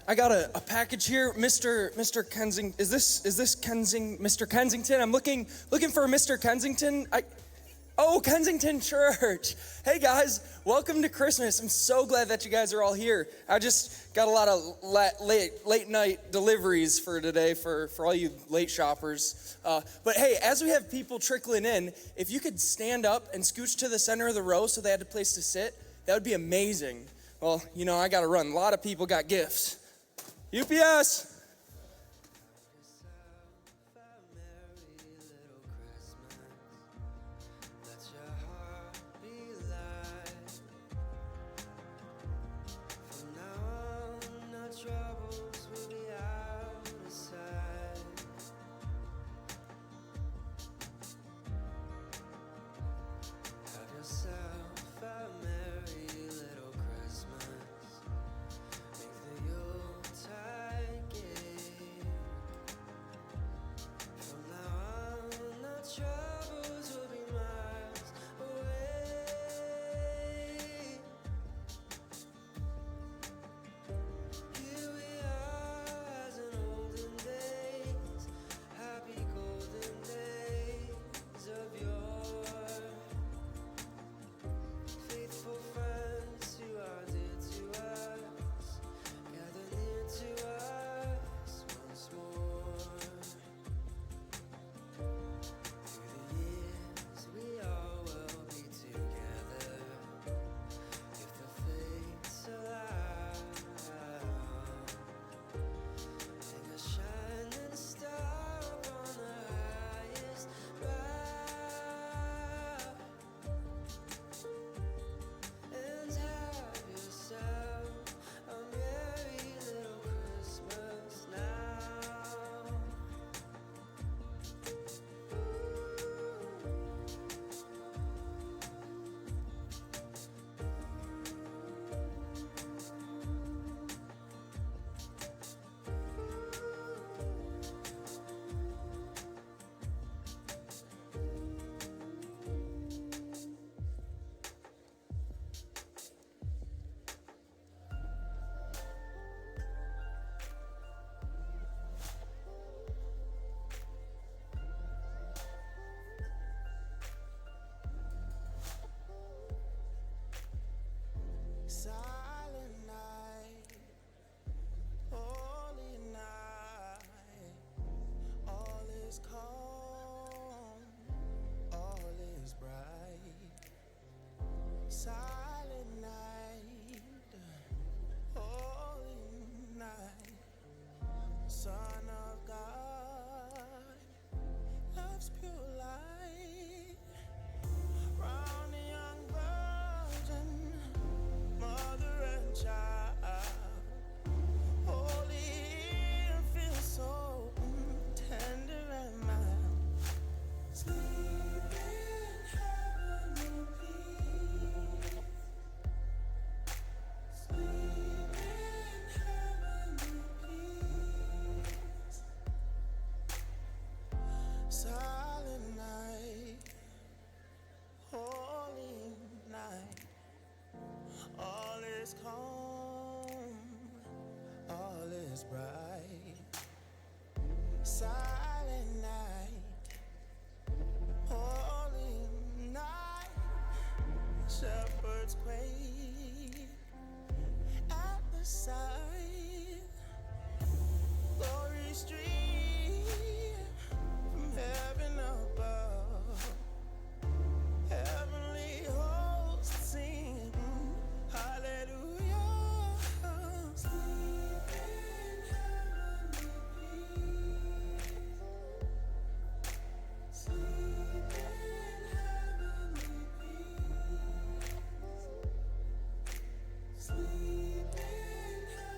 I got a package here, Mr. Kensington. Is this Mr. Kensington? I'm looking for Mr. Kensington. Kensington Church. Hey guys, welcome to Christmas. I'm so glad that you guys are all here. I just got a lot of late night deliveries for today for all you late shoppers. But hey, as we have people trickling in, if you could stand up and scooch to the center of the row so they had a place to sit, that would be amazing. Well, I got to run. A lot of people got gifts. UPS. Silent night, holy night, all is calm, all is bright. Silent night, holy night, Son of God, love's pure light, round the young virgin, mother and child, holy and feel so tender and mild. Sleep in heavenly peace. Sleep in heavenly peace. Silent night, holy night. All is calm, all is bright. Silent night, holy night. Shepherds quake at the sight. Glory stream from heaven above. Heavenly hosts sing. Hallelujah. Sleep in heavenly peace. Sleep in heavenly peace. Sleep in heavenly peace.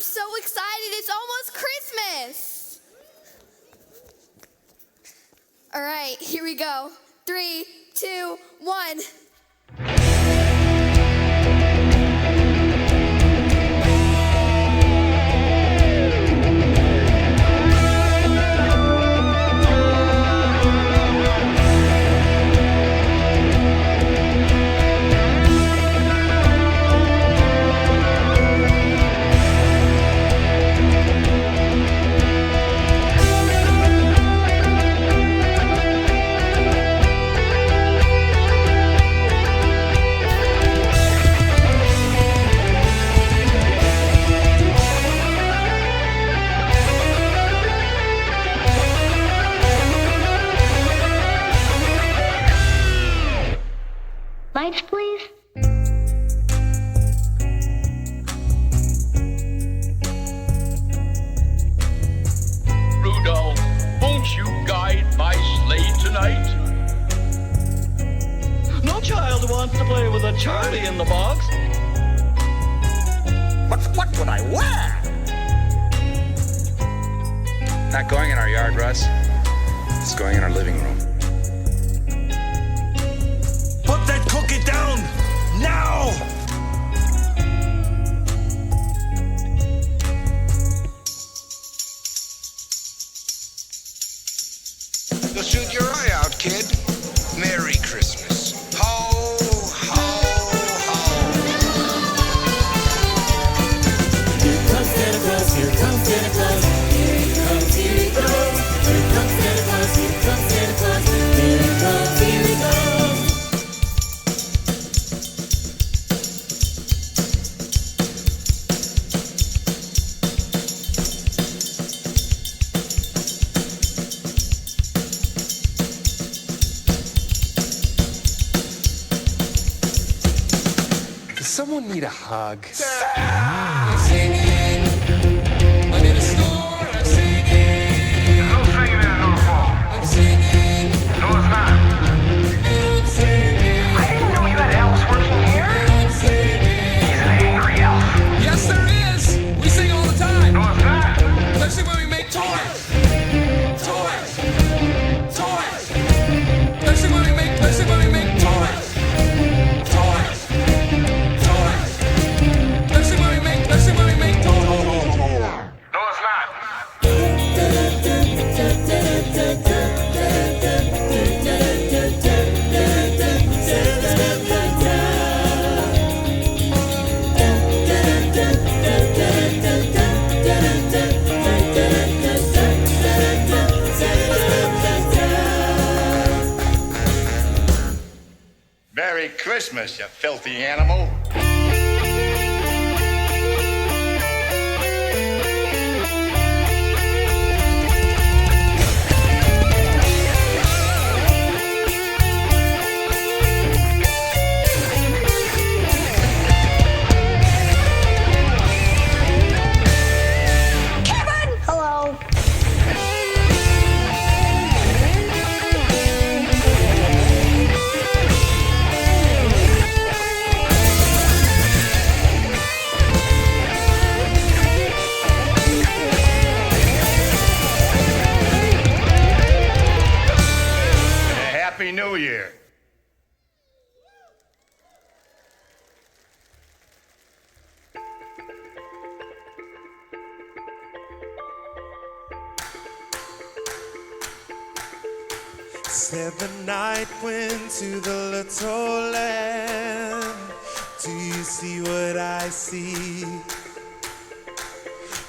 I'm so excited. It's almost Christmas. All right, here we go. 3, 2, 1. Lights, please. Rudolph, won't you guide my sleigh tonight? No child wants to play with a Charlie in the box. What would I wear? Not going in our yard, Russ. It's going in our living room. Put that cookie down now! You'll shoot your eye out, kid. Merry Christmas. Ho, ho, ho. Here comes Santa Claus, here comes Santa Claus, here he comes, here he goes. Here comes Santa Claus, here comes Santa Claus, here he comes, here he goes. Does someone need a hug? I'm singing, I'm in a store, I'm singing. No singing is no fault. I'm singing, No, it's not. I'm singing, I didn't know you had elves working here. I'm singing. He's an angry elf. Yes, there is. We sing all the time, No, it's not. especially when we make toys. Toys. Toys. Especially when we make toys. Toys. Toys. Especially when we make toys. No, it's not. Merry Christmas, you filthy animal. Hello. Happy New Year. Said the night went to the little land. Do you see what I see?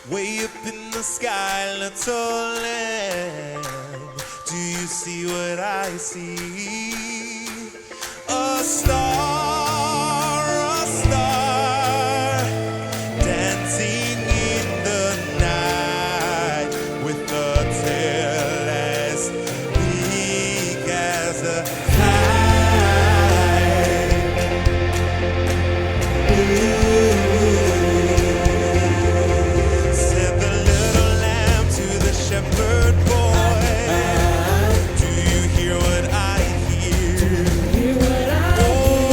Way up in the sky, little land. Do you see what I see? A star, dancing in the night with a tail as big as a kite. Said the little lamb to the shepherd boy. Do you hear what I hear? Oh,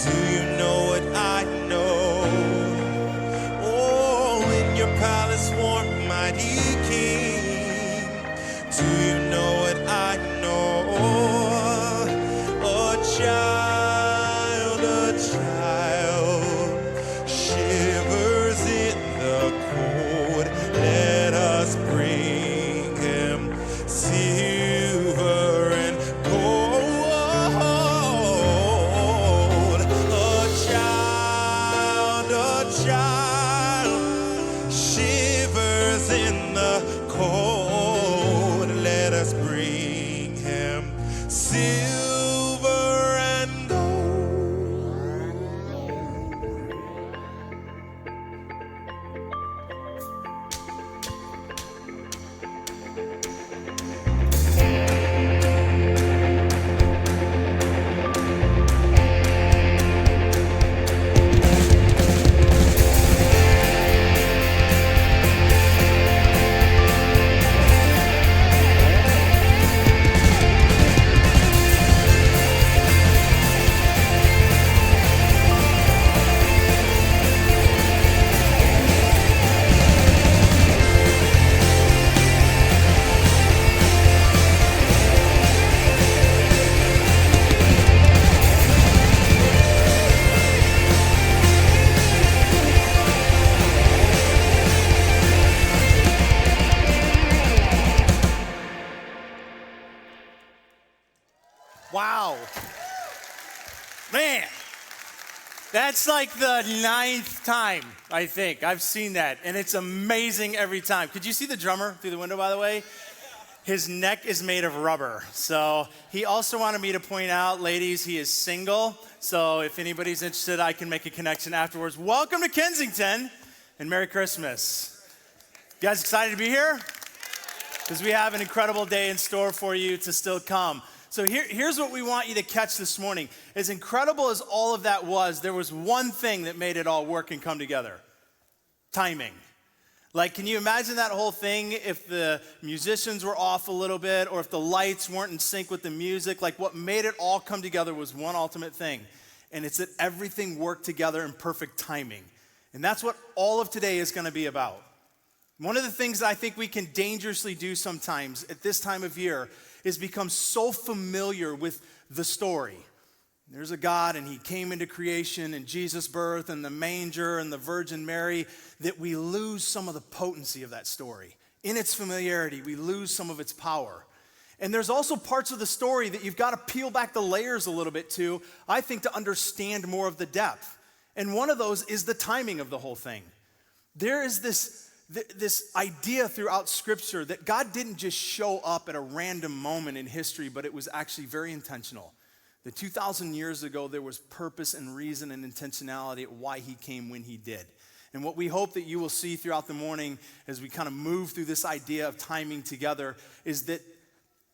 Do you know what I know? Oh, in your palace warm, mighty King. Do you know what I know? A child shivers in the cold. Let us bring him silver and gold. A child shivers in the cold. Let us bring him silver and gold. Wow. Man, that's like the 9th time, I think, I've seen that. And it's amazing every time. Could you see the drummer through the window, by the way? His neck is made of rubber. So he also wanted me to point out, ladies, he is single. So if anybody's interested, I can make a connection afterwards. Welcome to Kensington and Merry Christmas. You guys excited to be here? Because we have an incredible day in store for you to still come. So here's what we want you to catch this morning. As incredible as all of that was, there was one thing that made it all work and come together. Timing. Like, can you imagine that whole thing if the musicians were off a little bit or if the lights weren't in sync with the music? Like, what made it all come together was one ultimate thing, and it's that everything worked together in perfect timing. And that's what all of today is going to be about. One of the things that I think we can dangerously do sometimes at this time of year is become so familiar with the story. There's a God and he came into creation and Jesus' birth and the manger and the Virgin Mary that we lose some of the potency of that story. In its familiarity, we lose some of its power. And there's also parts of the story that you've got to peel back the layers a little bit to, I think, to understand more of the depth. And one of those is the timing of the whole thing. There is this idea throughout Scripture that God didn't just show up at a random moment in history, but it was actually very intentional. That 2,000 years ago, there was purpose and reason and intentionality at why he came when he did. And what we hope that you will see throughout the morning as we kind of move through this idea of timing together is that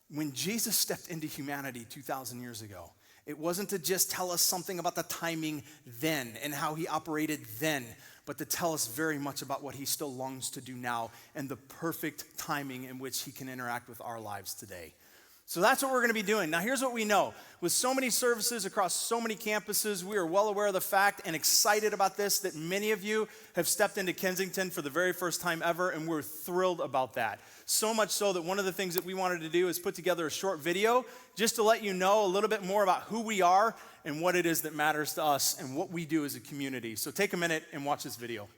when Jesus stepped into humanity 2,000 years ago, it wasn't to just tell us something about the timing then and how he operated then, but to tell us very much about what he still longs to do now and the perfect timing in which he can interact with our lives today. So that's what we're going to be doing. Now, here's what we know. With so many services across so many campuses, we are well aware of the fact and excited about this, that many of you have stepped into Kensington for the very first time ever, and we're thrilled about that. So much so that one of the things that we wanted to do is put together a short video just to let you know a little bit more about who we are and what it is that matters to us and what we do as a community. So take a minute and watch this video.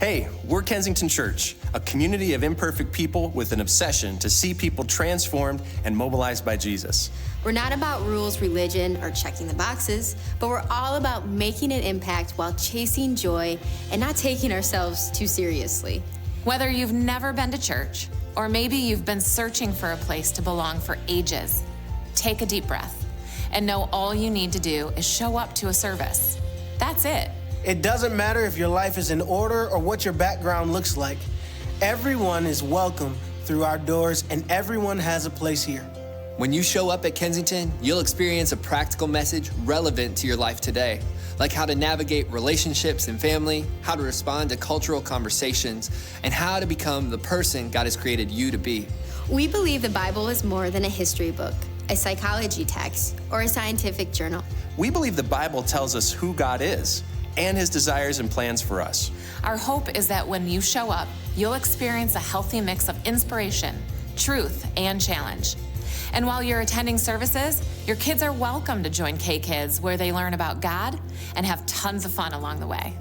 Hey, we're Kensington Church, a community of imperfect people with an obsession to see people transformed and mobilized by Jesus. We're not about rules, religion, or checking the boxes, but we're all about making an impact while chasing joy and not taking ourselves too seriously. Whether you've never been to church, or maybe you've been searching for a place to belong for ages, take a deep breath and know all you need to do is show up to a service. That's it. It doesn't matter if your life is in order or what your background looks like. Everyone is welcome through our doors, and everyone has a place here. When you show up at Kensington, you'll experience a practical message relevant to your life today, like how to navigate relationships and family, how to respond to cultural conversations, and how to become the person God has created you to be. We believe the Bible is more than a history book, a psychology text, or a scientific journal. We believe the Bible tells us who God is and his desires and plans for us. Our hope is that when you show up, you'll experience a healthy mix of inspiration, truth, and challenge. And while you're attending services, your kids are welcome to join K-Kids, where they learn about God and have tons of fun along the way.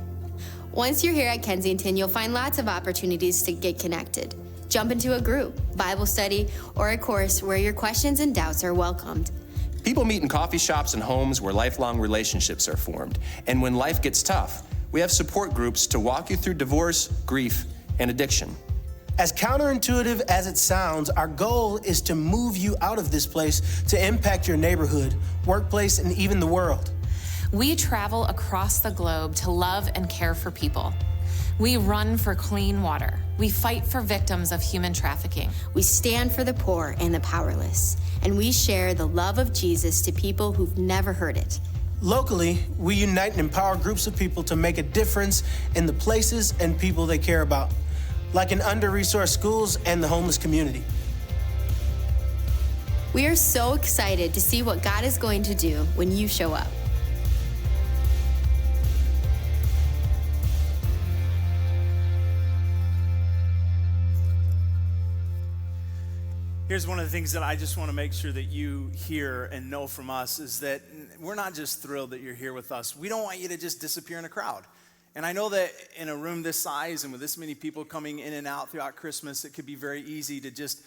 Once you're here at Kensington, you'll find lots of opportunities to get connected. Jump into a group, Bible study, or a course where your questions and doubts are welcomed. People meet in coffee shops and homes where lifelong relationships are formed. And when life gets tough, we have support groups to walk you through divorce, grief, and addiction. As counterintuitive as it sounds, our goal is to move you out of this place to impact your neighborhood, workplace, and even the world. We travel across the globe to love and care for people. We run for clean water. We fight for victims of human trafficking. We stand for the poor and the powerless. And we share the love of Jesus to people who've never heard it. Locally, we unite and empower groups of people to make a difference in the places and people they care about, like in under-resourced schools and the homeless community. We are so excited to see what God is going to do when you show up. Here's one of the things that I just want to make sure that you hear and know from us is that we're not just thrilled that you're here with us. We don't want you to just disappear in a crowd. And I know that in a room this size and with this many people coming in and out throughout Christmas, it could be very easy to just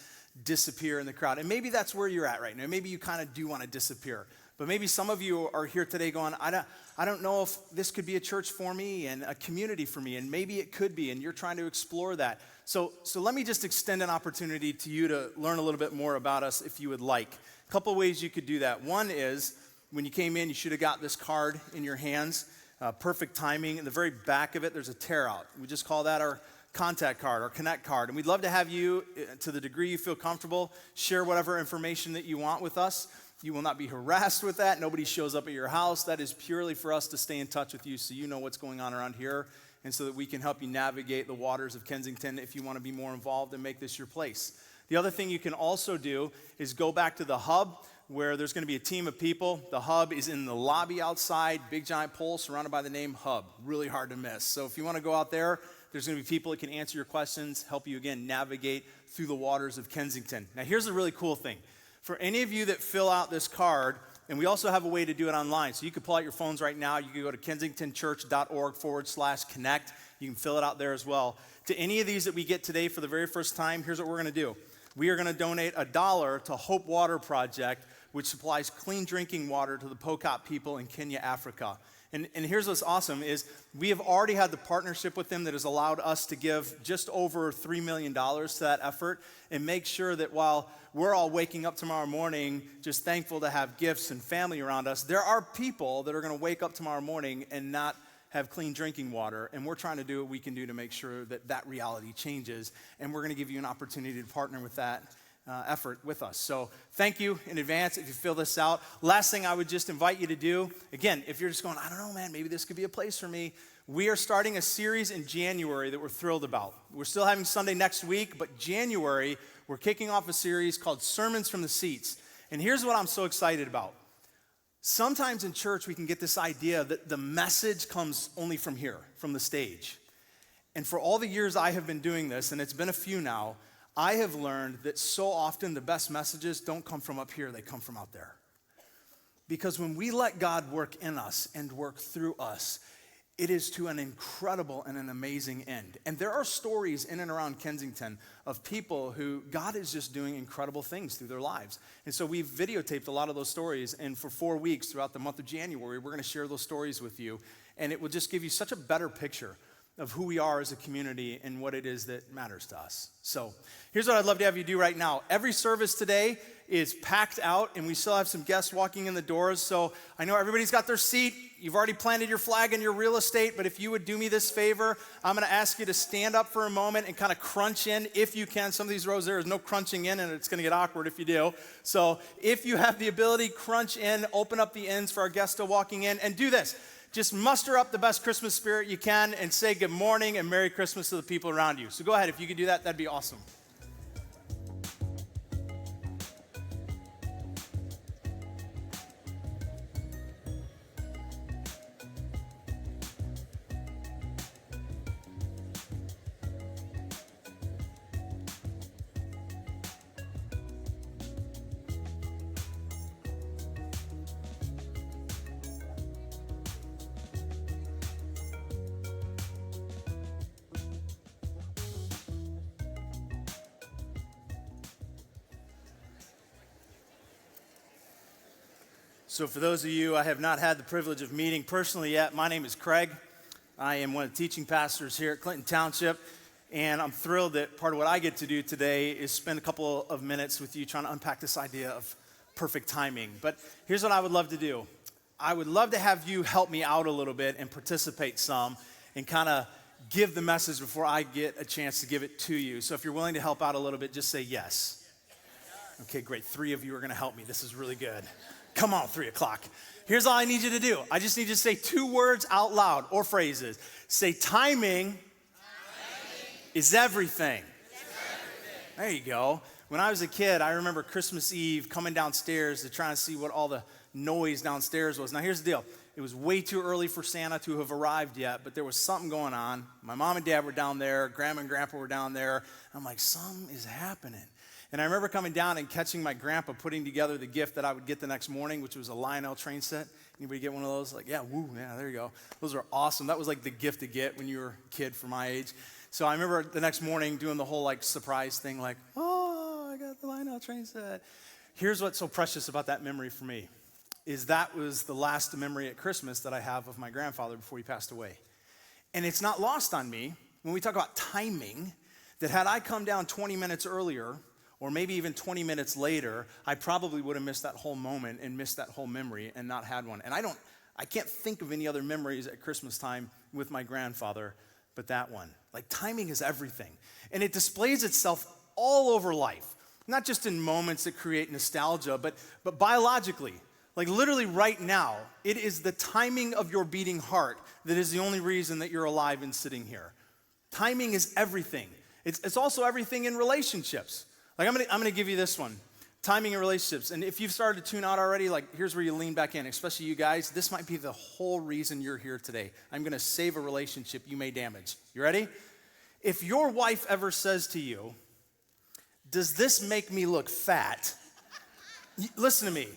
disappear in the crowd. And maybe that's where you're at right now. Maybe you kind of do want to disappear. But maybe some of you are here today going, I don't know if this could be a church for me and a community for me. And maybe it could be, and you're trying to explore that. So let me just extend an opportunity to you to learn a little bit more about us if you would like. A couple ways you could do that. One is when you came in, you should have got this card in your hands. Perfect timing. In the very back of it, there's a tear out. We just call that our contact card, our connect card. And we'd love to have you, to the degree you feel comfortable, share whatever information that you want with us. You will not be harassed with that. Nobody shows up at your house. That is purely for us to stay in touch with you so you know what's going on around here and so that we can help you navigate the waters of Kensington if you want to be more involved and make this your place. The other thing you can also do is go back to the hub where there's going to be a team of people. The hub is in the lobby outside, big giant pole surrounded by the name Hub. Really hard to miss. So if you want to go out there, there's going to be people that can answer your questions, help you again navigate through the waters of Kensington. Now here's a really cool thing. For any of you that fill out this card, and we also have a way to do it online. So you can pull out your phones right now. You can go to kensingtonchurch.org/connect. You can fill it out there as well. To any of these that we get today for the very first time, here's what we're going to do. We are going to donate $1 to Hope Water Project, which supplies clean drinking water to the Pokot people in Kenya, Africa. And here's what's awesome is we have already had the partnership with them that has allowed us to give just over $3 million to that effort and make sure that while we're all waking up tomorrow morning just thankful to have gifts and family around us, there are people that are going to wake up tomorrow morning and not have clean drinking water, and we're trying to do what we can do to make sure that that reality changes, and we're going to give you an opportunity to partner with that effort with us. So thank you in advance if you fill this out. Last thing I would just invite you to do, again, if you're just going, I don't know, man, maybe this could be a place for me. We are starting a series in January that we're thrilled about. We're still having Sunday next week, but January, we're kicking off a series called Sermons from the Seats. And here's what I'm so excited about. Sometimes in church, we can get this idea that the message comes only from here, from the stage. And for all the years I have been doing this, and it's been a few now, I have learned that so often the best messages don't come from up here, they come from out there. Because when we let God work in us and work through us, it is to an incredible and an amazing end. And there are stories in and around Kensington of people who God is just doing incredible things through their lives. And so we've videotaped a lot of those stories, and for 4 weeks throughout the month of January, we're going to share those stories with you. And it will just give you such a better picture of who we are as a community and what it is that matters to us. So here's what I'd love to have you do right now. Every service today is packed out, and we still have some guests walking in the doors. So I know everybody's got their seat. You've already planted your flag in your real estate, but if you would do me this favor, I'm going to ask you to stand up for a moment and kind of crunch in if you can. Some of these rows there is no crunching in, and it's going to get awkward if you do. So if you have the ability, crunch in, open up the ends for our guests still walking in, and do this. Just muster up the best Christmas spirit you can and say good morning and Merry Christmas to the people around you. So go ahead, if you could do that, that'd be awesome. So for those of you I have not had the privilege of meeting personally yet, my name is Craig. I am one of the teaching pastors here at Clinton Township, and I'm thrilled that part of what I get to do today is spend a couple of minutes with you trying to unpack this idea of perfect timing. But here's what I would love to do. I would love to have you help me out a little bit and participate some and kind of give the message before I get a chance to give it to you. So if you're willing to help out a little bit, just say yes. Okay, great. 3 of you are going to help me. This is really good. Come on, 3 o'clock. Here's all I need you to do. I just need you to say 2 words out loud or phrases. Say timing is everything. There you go. When I was a kid, I remember Christmas Eve coming downstairs to try and see what all the noise downstairs was. Now, here's the deal. It was way too early for Santa to have arrived yet, but there was something going on. My mom and dad were down there. Grandma and grandpa were down there. I'm like, something is happening. And I remember coming down and catching my grandpa putting together the gift that I would get the next morning, which was a Lionel train set. Anybody get one of those? Like, yeah, woo, yeah, there you go. Those are awesome. That was like the gift to get when you were a kid for my age. So I remember the next morning doing the whole like surprise thing, like, oh, I got the Lionel train set. Here's what's so precious about that memory for me, is that was the last memory at Christmas that I have of my grandfather before he passed away. And it's not lost on me when we talk about timing, that had I come down 20 minutes earlier, or maybe even 20 minutes later, I probably would have missed that whole moment and missed that whole memory and not had one. And I can't think of any other memories at Christmas time with my grandfather but that one. Like, timing is everything. And it displays itself all over life, not just in moments that create nostalgia, but biologically. Like, literally right now, it is the timing of your beating heart that is the only reason that you're alive and sitting here. Timing is everything. It's also everything in relationships. Like, I'm gonna give you this one. Timing in relationships. And if you've started to tune out already, like, here's where you lean back in, especially you guys. This might be the whole reason you're here today. I'm gonna save a relationship you may damage. You ready? If your wife ever says to you, does this make me look fat? Listen to me.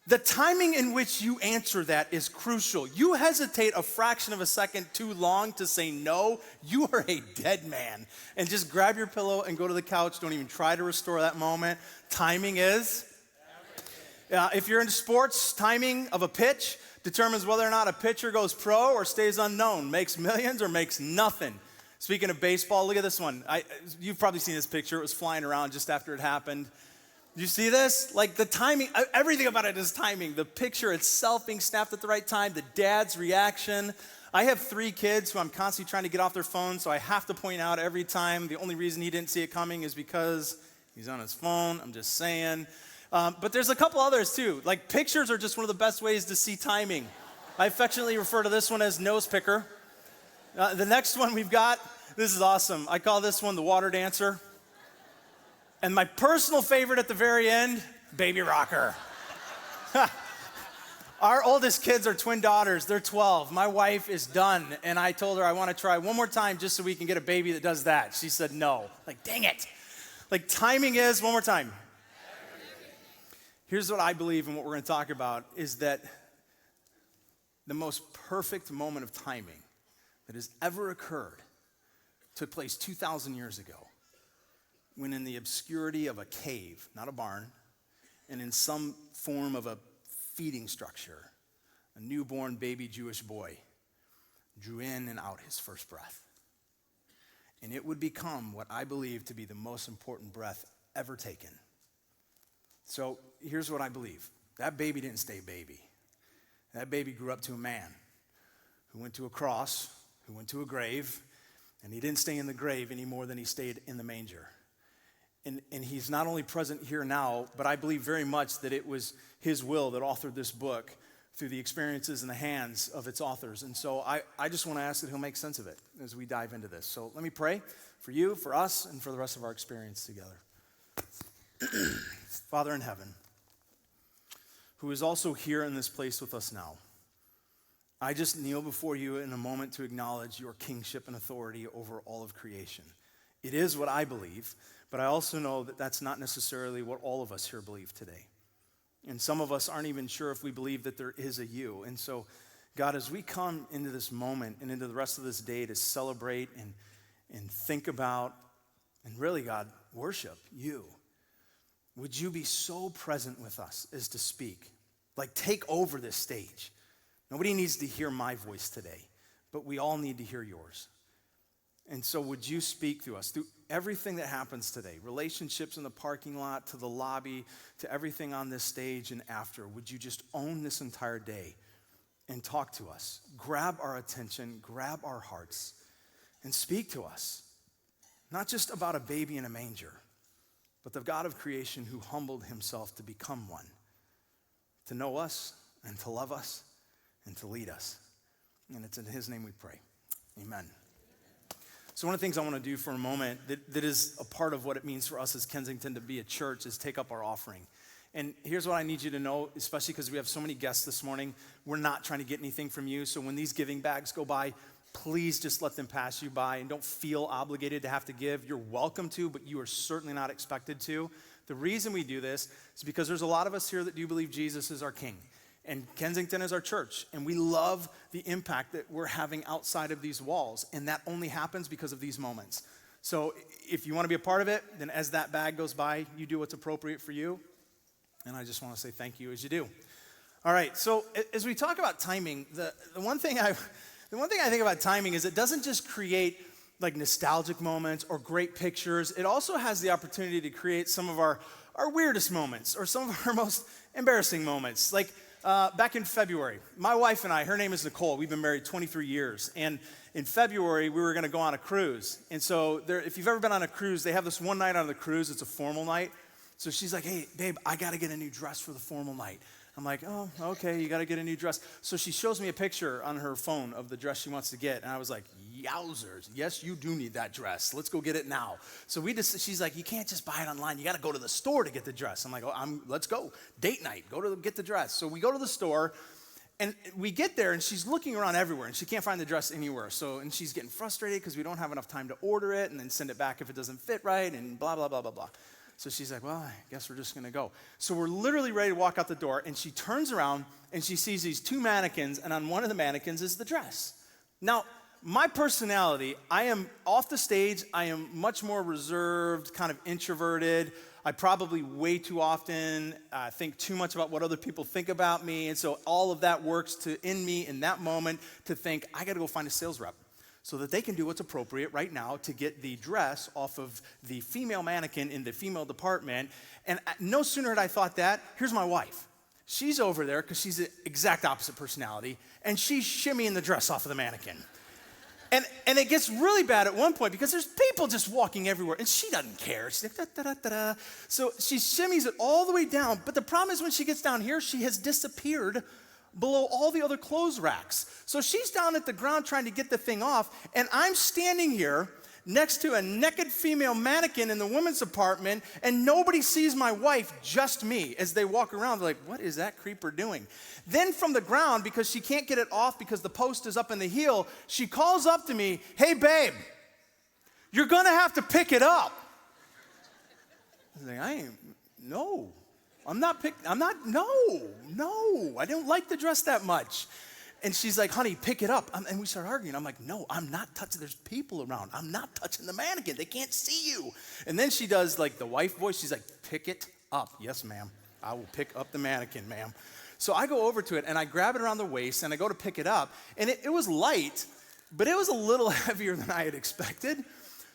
The timing in which you answer that is crucial. You hesitate a fraction of a second too long to say no, you are a dead man. And just grab your pillow and go to the couch. Don't even try to restore that moment. Timing is? If you're into sports, timing of a pitch determines whether or not a pitcher goes pro or stays unknown, makes millions or makes nothing. Speaking of baseball, look at this one. You've probably seen this picture. It was flying around just after it happened. You see this? Like, the timing, everything about it is timing. The picture itself being snapped at the right time, the dad's reaction. I have 3 kids who I'm constantly trying to get off their phones, so I have to point out every time the only reason he didn't see it coming is because he's on his phone. I'm just saying. But there's a couple others too. Like, pictures are just one of the best ways to see timing. I affectionately refer to this one as nose picker. The next one we've got, this is awesome. I call this one the water dancer. And my personal favorite at the very end, baby rocker. Our oldest kids are twin daughters. They're 12. My wife is done. And I told her I want to try one more time just so we can get a baby that does that. She said no. Like, dang it. Like, timing is, one more time. Here's what I believe and what we're going to talk about is that the most perfect moment of timing that has ever occurred took place 2,000 years ago, when in the obscurity of a cave, not a barn, and in some form of a feeding structure, a newborn baby Jewish boy drew in and out his first breath. And it would become what I believe to be the most important breath ever taken. So here's what I believe. That baby didn't stay a baby. That baby grew up to a man who went to a cross, who went to a grave, and he didn't stay in the grave any more than he stayed in the manger. And he's not only present here now, but I believe very much that it was his will that authored this book through the experiences and the hands of its authors. And so I just want to ask that he'll make sense of it as we dive into this. So let me pray for you, for us, and for the rest of our experience together. Father in heaven, who is also here in this place with us now, I just kneel before you in a moment to acknowledge your kingship and authority over all of creation. It is what I believe, but I also know that that's not necessarily what all of us here believe today. And some of us aren't even sure if we believe that there is a you. And so, God, as we come into this moment and into the rest of this day to celebrate and think about and really, God, worship you, would you be so present with us as to speak? Like, take over this stage. Nobody needs to hear my voice today, but we all need to hear yours. And so would you speak through us, through everything that happens today, relationships in the parking lot, to the lobby, to everything on this stage and after. Would you just own this entire day and talk to us? Grab our attention, grab our hearts, and speak to us. Not just about a baby in a manger, but the God of creation who humbled himself to become one, to know us and to love us and to lead us. And it's in his name we pray. Amen. So one of the things I want to do for a moment that is a part of what it means for us as Kensington to be a church is take up our offering. And here's what I need you to know, especially because we have so many guests this morning. We're not trying to get anything from you. So when these giving bags go by, please just let them pass you by and don't feel obligated to have to give. You're welcome to, but you are certainly not expected to. The reason we do this is because there's a lot of us here that do believe Jesus is our King. And Kensington is our church, and we love the impact that we're having outside of these walls, and that only happens because of these moments. So if you want to be a part of it, then as that bag goes by, you do what's appropriate for you, and I just want to say thank you as you do. All right, so as we talk about timing, the one thing I think about timing is it doesn't just create like nostalgic moments or great pictures. It also has the opportunity to create some of our weirdest moments or some of our most embarrassing moments. Like, back in February, my wife and I, her name is Nicole, we've been married 23 years, and in February, we were gonna go on a cruise, and so if you've ever been on a cruise, they have this one night on the cruise, it's a formal night, so she's like, hey, babe, I gotta get a new dress for the formal night. I'm like, oh, okay, you gotta get a new dress. So she shows me a picture on her phone of the dress she wants to get, and I was like, yowzers, yes, you do need that dress. Let's go get it now. So she's like, you can't just buy it online. You gotta go to the store to get the dress. I'm like, oh, let's go. Date night, get the dress. So we go to the store, and we get there, and she's looking around everywhere, and she can't find the dress anywhere. And she's getting frustrated because we don't have enough time to order it and then send it back if it doesn't fit right, and blah, blah, blah, blah, blah. So she's like, well, I guess we're just gonna go. So we're literally ready to walk out the door, and she turns around, and she sees these two mannequins, and on one of the mannequins is the dress. Now, my personality, I am off the stage, I am much more reserved, kind of introverted. I probably way too often think too much about what other people think about me, and so all of that works in me in that moment to think, I gotta go find a sales rep so that they can do what's appropriate right now to get the dress off of the female mannequin in the female department. And no sooner had I thought that, here's my wife. She's over there, because she's the exact opposite personality, and she's shimmying the dress off of the mannequin. And it gets really bad at one point because there's people just walking everywhere, and she doesn't care. She's like, da, da, da, da. So she shimmies it all the way down, but the problem is when she gets down here, she has disappeared below all the other clothes racks. So she's down at the ground trying to get the thing off, and I'm standing here next to a naked female mannequin in the women's department, and nobody sees my wife, just me. As they walk around, they're like, what is that creeper doing? Then from the ground, because she can't get it off because the post is up in the heel, she calls up to me, hey, babe, you're gonna have to pick it up. I was like, no, I don't like the dress that much. And she's like, honey, pick it up. And we start arguing. I'm like, no, I'm not touching. There's people around. I'm not touching the mannequin. They can't see you. And then she does like the wife voice. She's like, pick it up. Yes, ma'am. I will pick up the mannequin, ma'am. So I go over to it, and I grab it around the waist, and I go to pick it up. And it was light, but it was a little heavier than I had expected.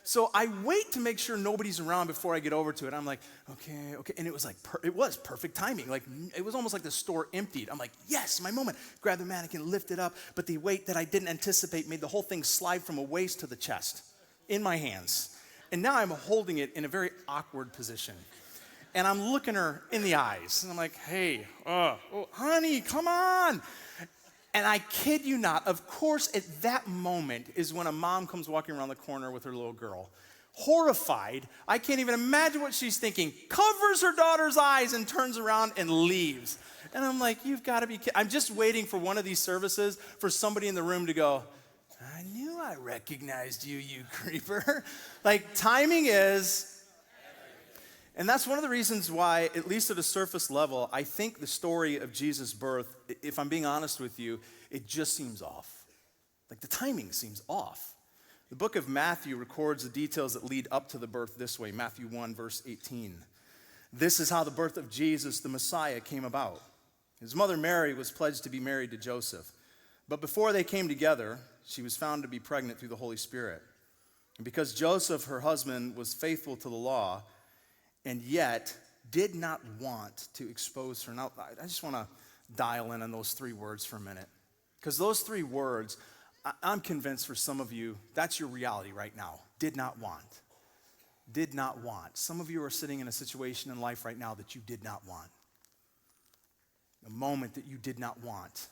So I wait to make sure nobody's around before I get over to it. I'm like, okay. And it was like, it was perfect timing. Like, it was almost like the store emptied. I'm like, yes, my moment. Grab the mannequin, lift it up. But the weight that I didn't anticipate made the whole thing slide from a waist to the chest in my hands. And now I'm holding it in a very awkward position. And I'm looking her in the eyes. And I'm like, hey, honey, come on. And I kid you not, of course, at that moment is when a mom comes walking around the corner with her little girl. Horrified, I can't even imagine what she's thinking, covers her daughter's eyes and turns around and leaves. And I'm like, you've got to be kidding. I'm just waiting for one of these services for somebody in the room to go, I knew I recognized you, you creeper. Like, timing is... And that's one of the reasons why, at least at a surface level, I think the story of Jesus' birth, if I'm being honest with you, it just seems off. Like the timing seems off. The book of Matthew records the details that lead up to the birth this way. Matthew 1, verse 18. This is how the birth of Jesus, the Messiah, came about. His mother Mary was pledged to be married to Joseph. But before they came together, she was found to be pregnant through the Holy Spirit. And because Joseph, her husband, was faithful to the law and yet did not want to expose her. Now, I just want to dial in on those three words for a minute. Because those three words, I'm convinced for some of you, that's your reality right now. Did not want. Did not want. Some of you are sitting in a situation in life right now that you did not want. A moment that you did not want.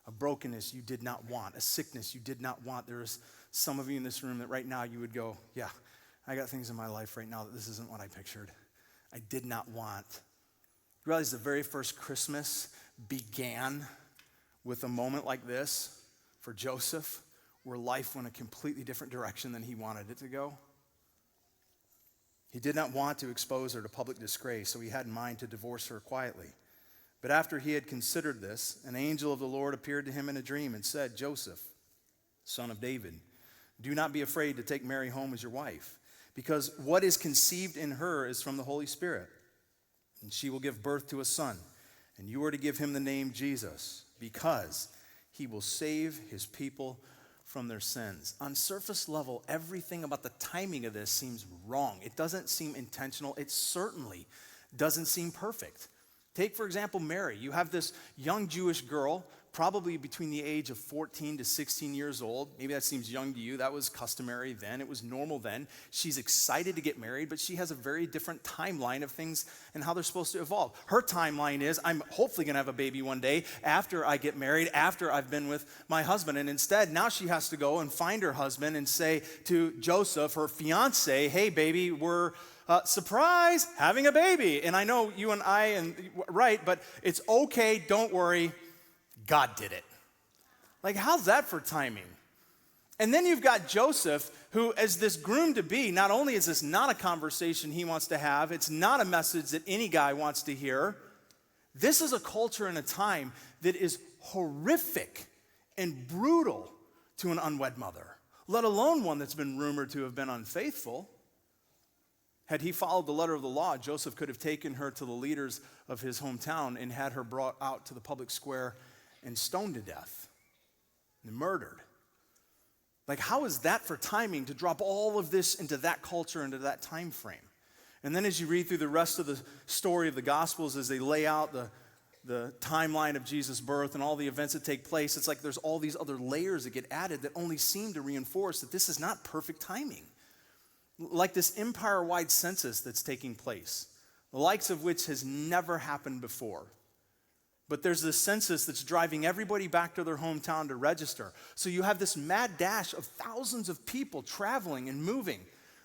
A brokenness you did not want. A sickness you did not want. There's some of you in this room that right now you would go, yeah, I got things in my life right now that this isn't what I pictured. I did not want. You realize the very first Christmas began with a moment like this for Joseph, where life went a completely different direction than he wanted it to go. He did not want to expose her to public disgrace, so he had in mind to divorce her quietly. But after he had considered this, an angel of the Lord appeared to him in a dream and said, Joseph, son of David, do not be afraid to take Mary home as your wife, because what is conceived in her is from the Holy Spirit. And she will give birth to a son, and you are to give him the name Jesus, because he will save his people from their sins. On surface level, everything about the timing of this seems wrong. It doesn't seem intentional. It certainly doesn't seem perfect. Take, for example, Mary. You have this young Jewish girl, probably between the age of 14 to 16 years old. Maybe that seems young to you. That was customary then. It was normal then. She's excited to get married, but she has a very different timeline of things and how they're supposed to evolve. Her timeline is, I'm hopefully going to have a baby one day after I get married, after I've been with my husband. And instead, now she has to go and find her husband and say to Joseph, her fiance, hey, baby, we're surprise, having a baby. And I know you and I, right, but it's okay, don't worry, God did it. Like, how's that for timing? And then you've got Joseph, who, as this groom-to-be, not only is this not a conversation he wants to have, it's not a message that any guy wants to hear. This is a culture and a time that is horrific and brutal to an unwed mother, let alone one that's been rumored to have been unfaithful. Had he followed the letter of the law, Joseph could have taken her to the leaders of his hometown and had her brought out to the public square and stoned to death and murdered. Like, how is that for timing to drop all of this into that culture, into that time frame? And then as you read through the rest of the story of the Gospels, as they lay out the timeline of Jesus' birth and all the events that take place, it's like there's all these other layers that get added that only seem to reinforce that this is not perfect timing. Like this empire-wide census that's taking place, the likes of which has never happened before. But there's this census that's driving everybody back to their hometown to register. So you have this mad dash of thousands of people traveling and moving.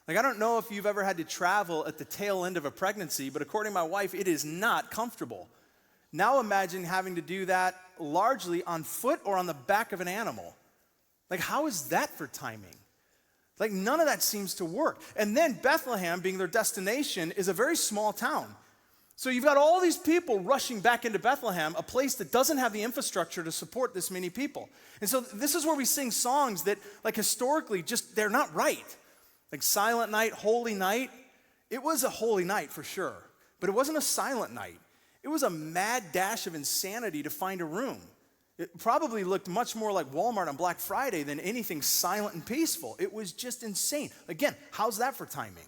Like, I don't know if you've ever had to travel at the tail end of a pregnancy, but according to my wife, it is not comfortable. Now imagine having to do that largely on foot or on the back of an animal. Like, how is that for timing? Like, none of that seems to work. And then Bethlehem, being their destination, is a very small town. So you've got all these people rushing back into Bethlehem, a place that doesn't have the infrastructure to support this many people. And so this is where we sing songs that, like, historically, just, they're not right. Like Silent Night, Holy Night. It was a holy night for sure, but it wasn't a silent night. It was a mad dash of insanity to find a room. It probably looked much more like Walmart on Black Friday than anything silent and peaceful. It was just insane. Again, how's that for timing?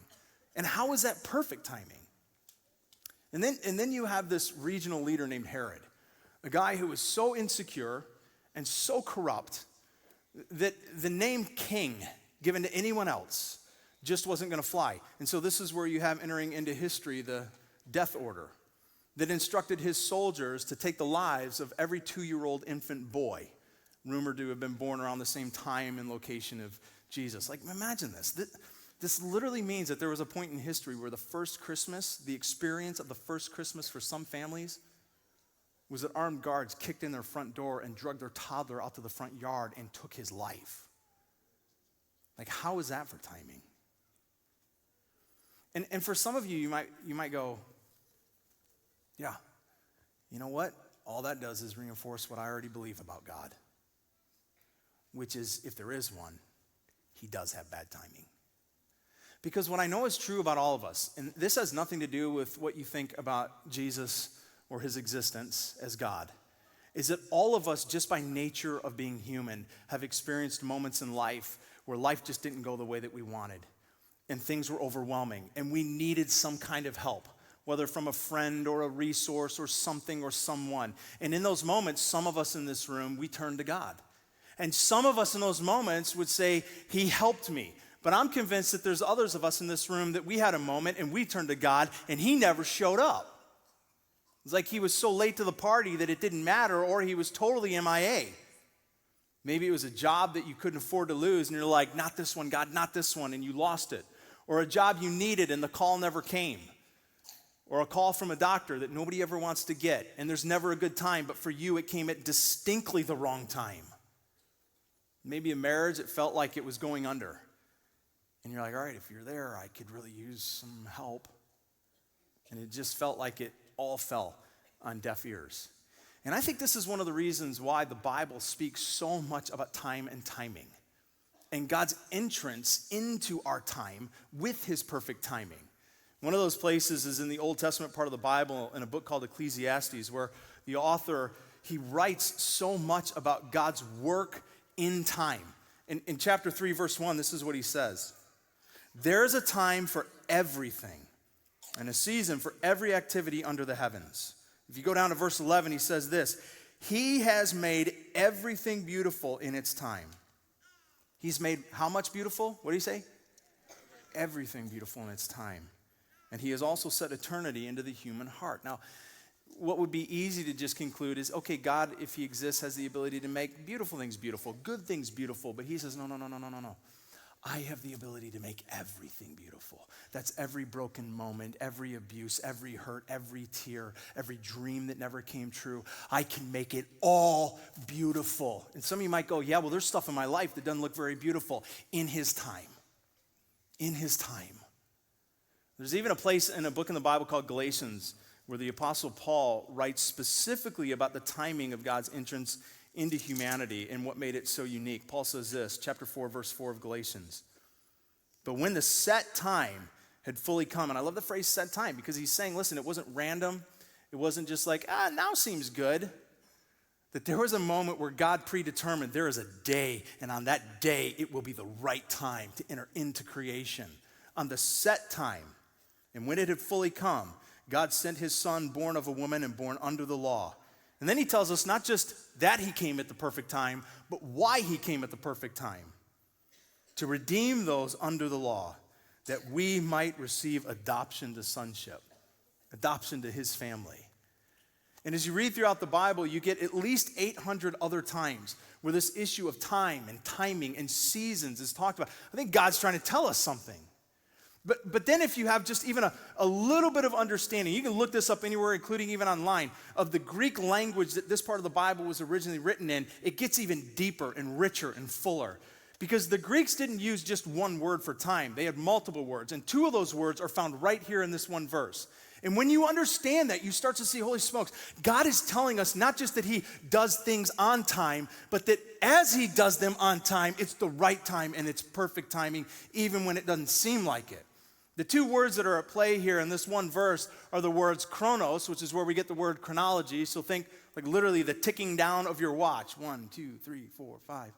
And how is that perfect timing? And then you have this regional leader named Herod, a guy who was so insecure and so corrupt that the name king given to anyone else just wasn't going to fly. And so this is where you have entering into history the death order that instructed his soldiers to take the lives of every 2-year-old infant boy, rumored to have been born around the same time and location of Jesus. Like, imagine this. This literally means that there was a point in history where the first Christmas, the experience of the first Christmas for some families, was that armed guards kicked in their front door and dragged their toddler out to the front yard and took his life. Like, how is that for timing? And for some of you, you might go, yeah, you know what? All that does is reinforce what I already believe about God, which is, if there is one, he does have bad timing. Because what I know is true about all of us, and this has nothing to do with what you think about Jesus or his existence as God, is that all of us, just by nature of being human, have experienced moments in life where life just didn't go the way that we wanted, and things were overwhelming, and we needed some kind of help, whether from a friend or a resource or something or someone. And in those moments, some of us in this room, we turned to God. And some of us in those moments would say, he helped me. But I'm convinced that there's others of us in this room that we had a moment and we turned to God and he never showed up. It's like he was so late to the party that it didn't matter, or he was totally MIA. Maybe it was a job that you couldn't afford to lose and you're like, not this one, God, not this one, and you lost it. Or a job you needed and the call never came. Or a call from a doctor that nobody ever wants to get and there's never a good time, but for you it came at distinctly the wrong time. Maybe a marriage that felt like it was going under. And you're like, all right, if you're there, I could really use some help. And it just felt like it all fell on deaf ears. And I think this is one of the reasons why the Bible speaks so much about time and timing, and God's entrance into our time with his perfect timing. One of those places is in the Old Testament part of the Bible in a book called Ecclesiastes, where the author, he writes so much about God's work in time. In chapter 3, verse 1, this is what he says. There's a time for everything and a season for every activity under the heavens. If you go down to verse 11, he says this. He has made everything beautiful in its time. He's made how much beautiful? What do you say? Everything beautiful in its time. And he has also set eternity into the human heart. Now, what would be easy to just conclude is, okay, God, if he exists, has the ability to make beautiful things beautiful, good things beautiful. But he says, no. I have the ability to make everything beautiful. That's every broken moment, every abuse, every hurt, every tear, every dream that never came true. I can make it all beautiful. And some of you might go, yeah, well, there's stuff in my life that doesn't look very beautiful. In his time. In his time. There's even a place in a book in the Bible called Galatians where the Apostle Paul writes specifically about the timing of God's entrance into humanity and what made it so unique. Paul says this, chapter 4, verse 4 of Galatians. But when the set time had fully come, and I love the phrase set time because he's saying, listen, it wasn't random. It wasn't just like, now seems good. That there was a moment where God predetermined there is a day, and on that day it will be the right time to enter into creation. On the set time, and when it had fully come, God sent his son, born of a woman and born under the law. And then he tells us not just that he came at the perfect time, but why he came at the perfect time. To redeem those under the law, that we might receive adoption to sonship, adoption to his family. And as you read throughout the Bible, you get at least 800 other times where this issue of time and timing and seasons is talked about. I think God's trying to tell us something. But then if you have just even a little bit of understanding, you can look this up anywhere, including even online, of the Greek language that this part of the Bible was originally written in, it gets even deeper and richer and fuller. Because the Greeks didn't use just one word for time. They had multiple words. And two of those words are found right here in this one verse. And when you understand that, you start to see, holy smokes, God is telling us not just that he does things on time, but that as he does them on time, it's the right time and it's perfect timing, even when it doesn't seem like it. The two words that are at play here in this one verse are the words chronos, which is where we get the word chronology. So think like literally the ticking down of your watch. 1, 2, 3, 4, 5.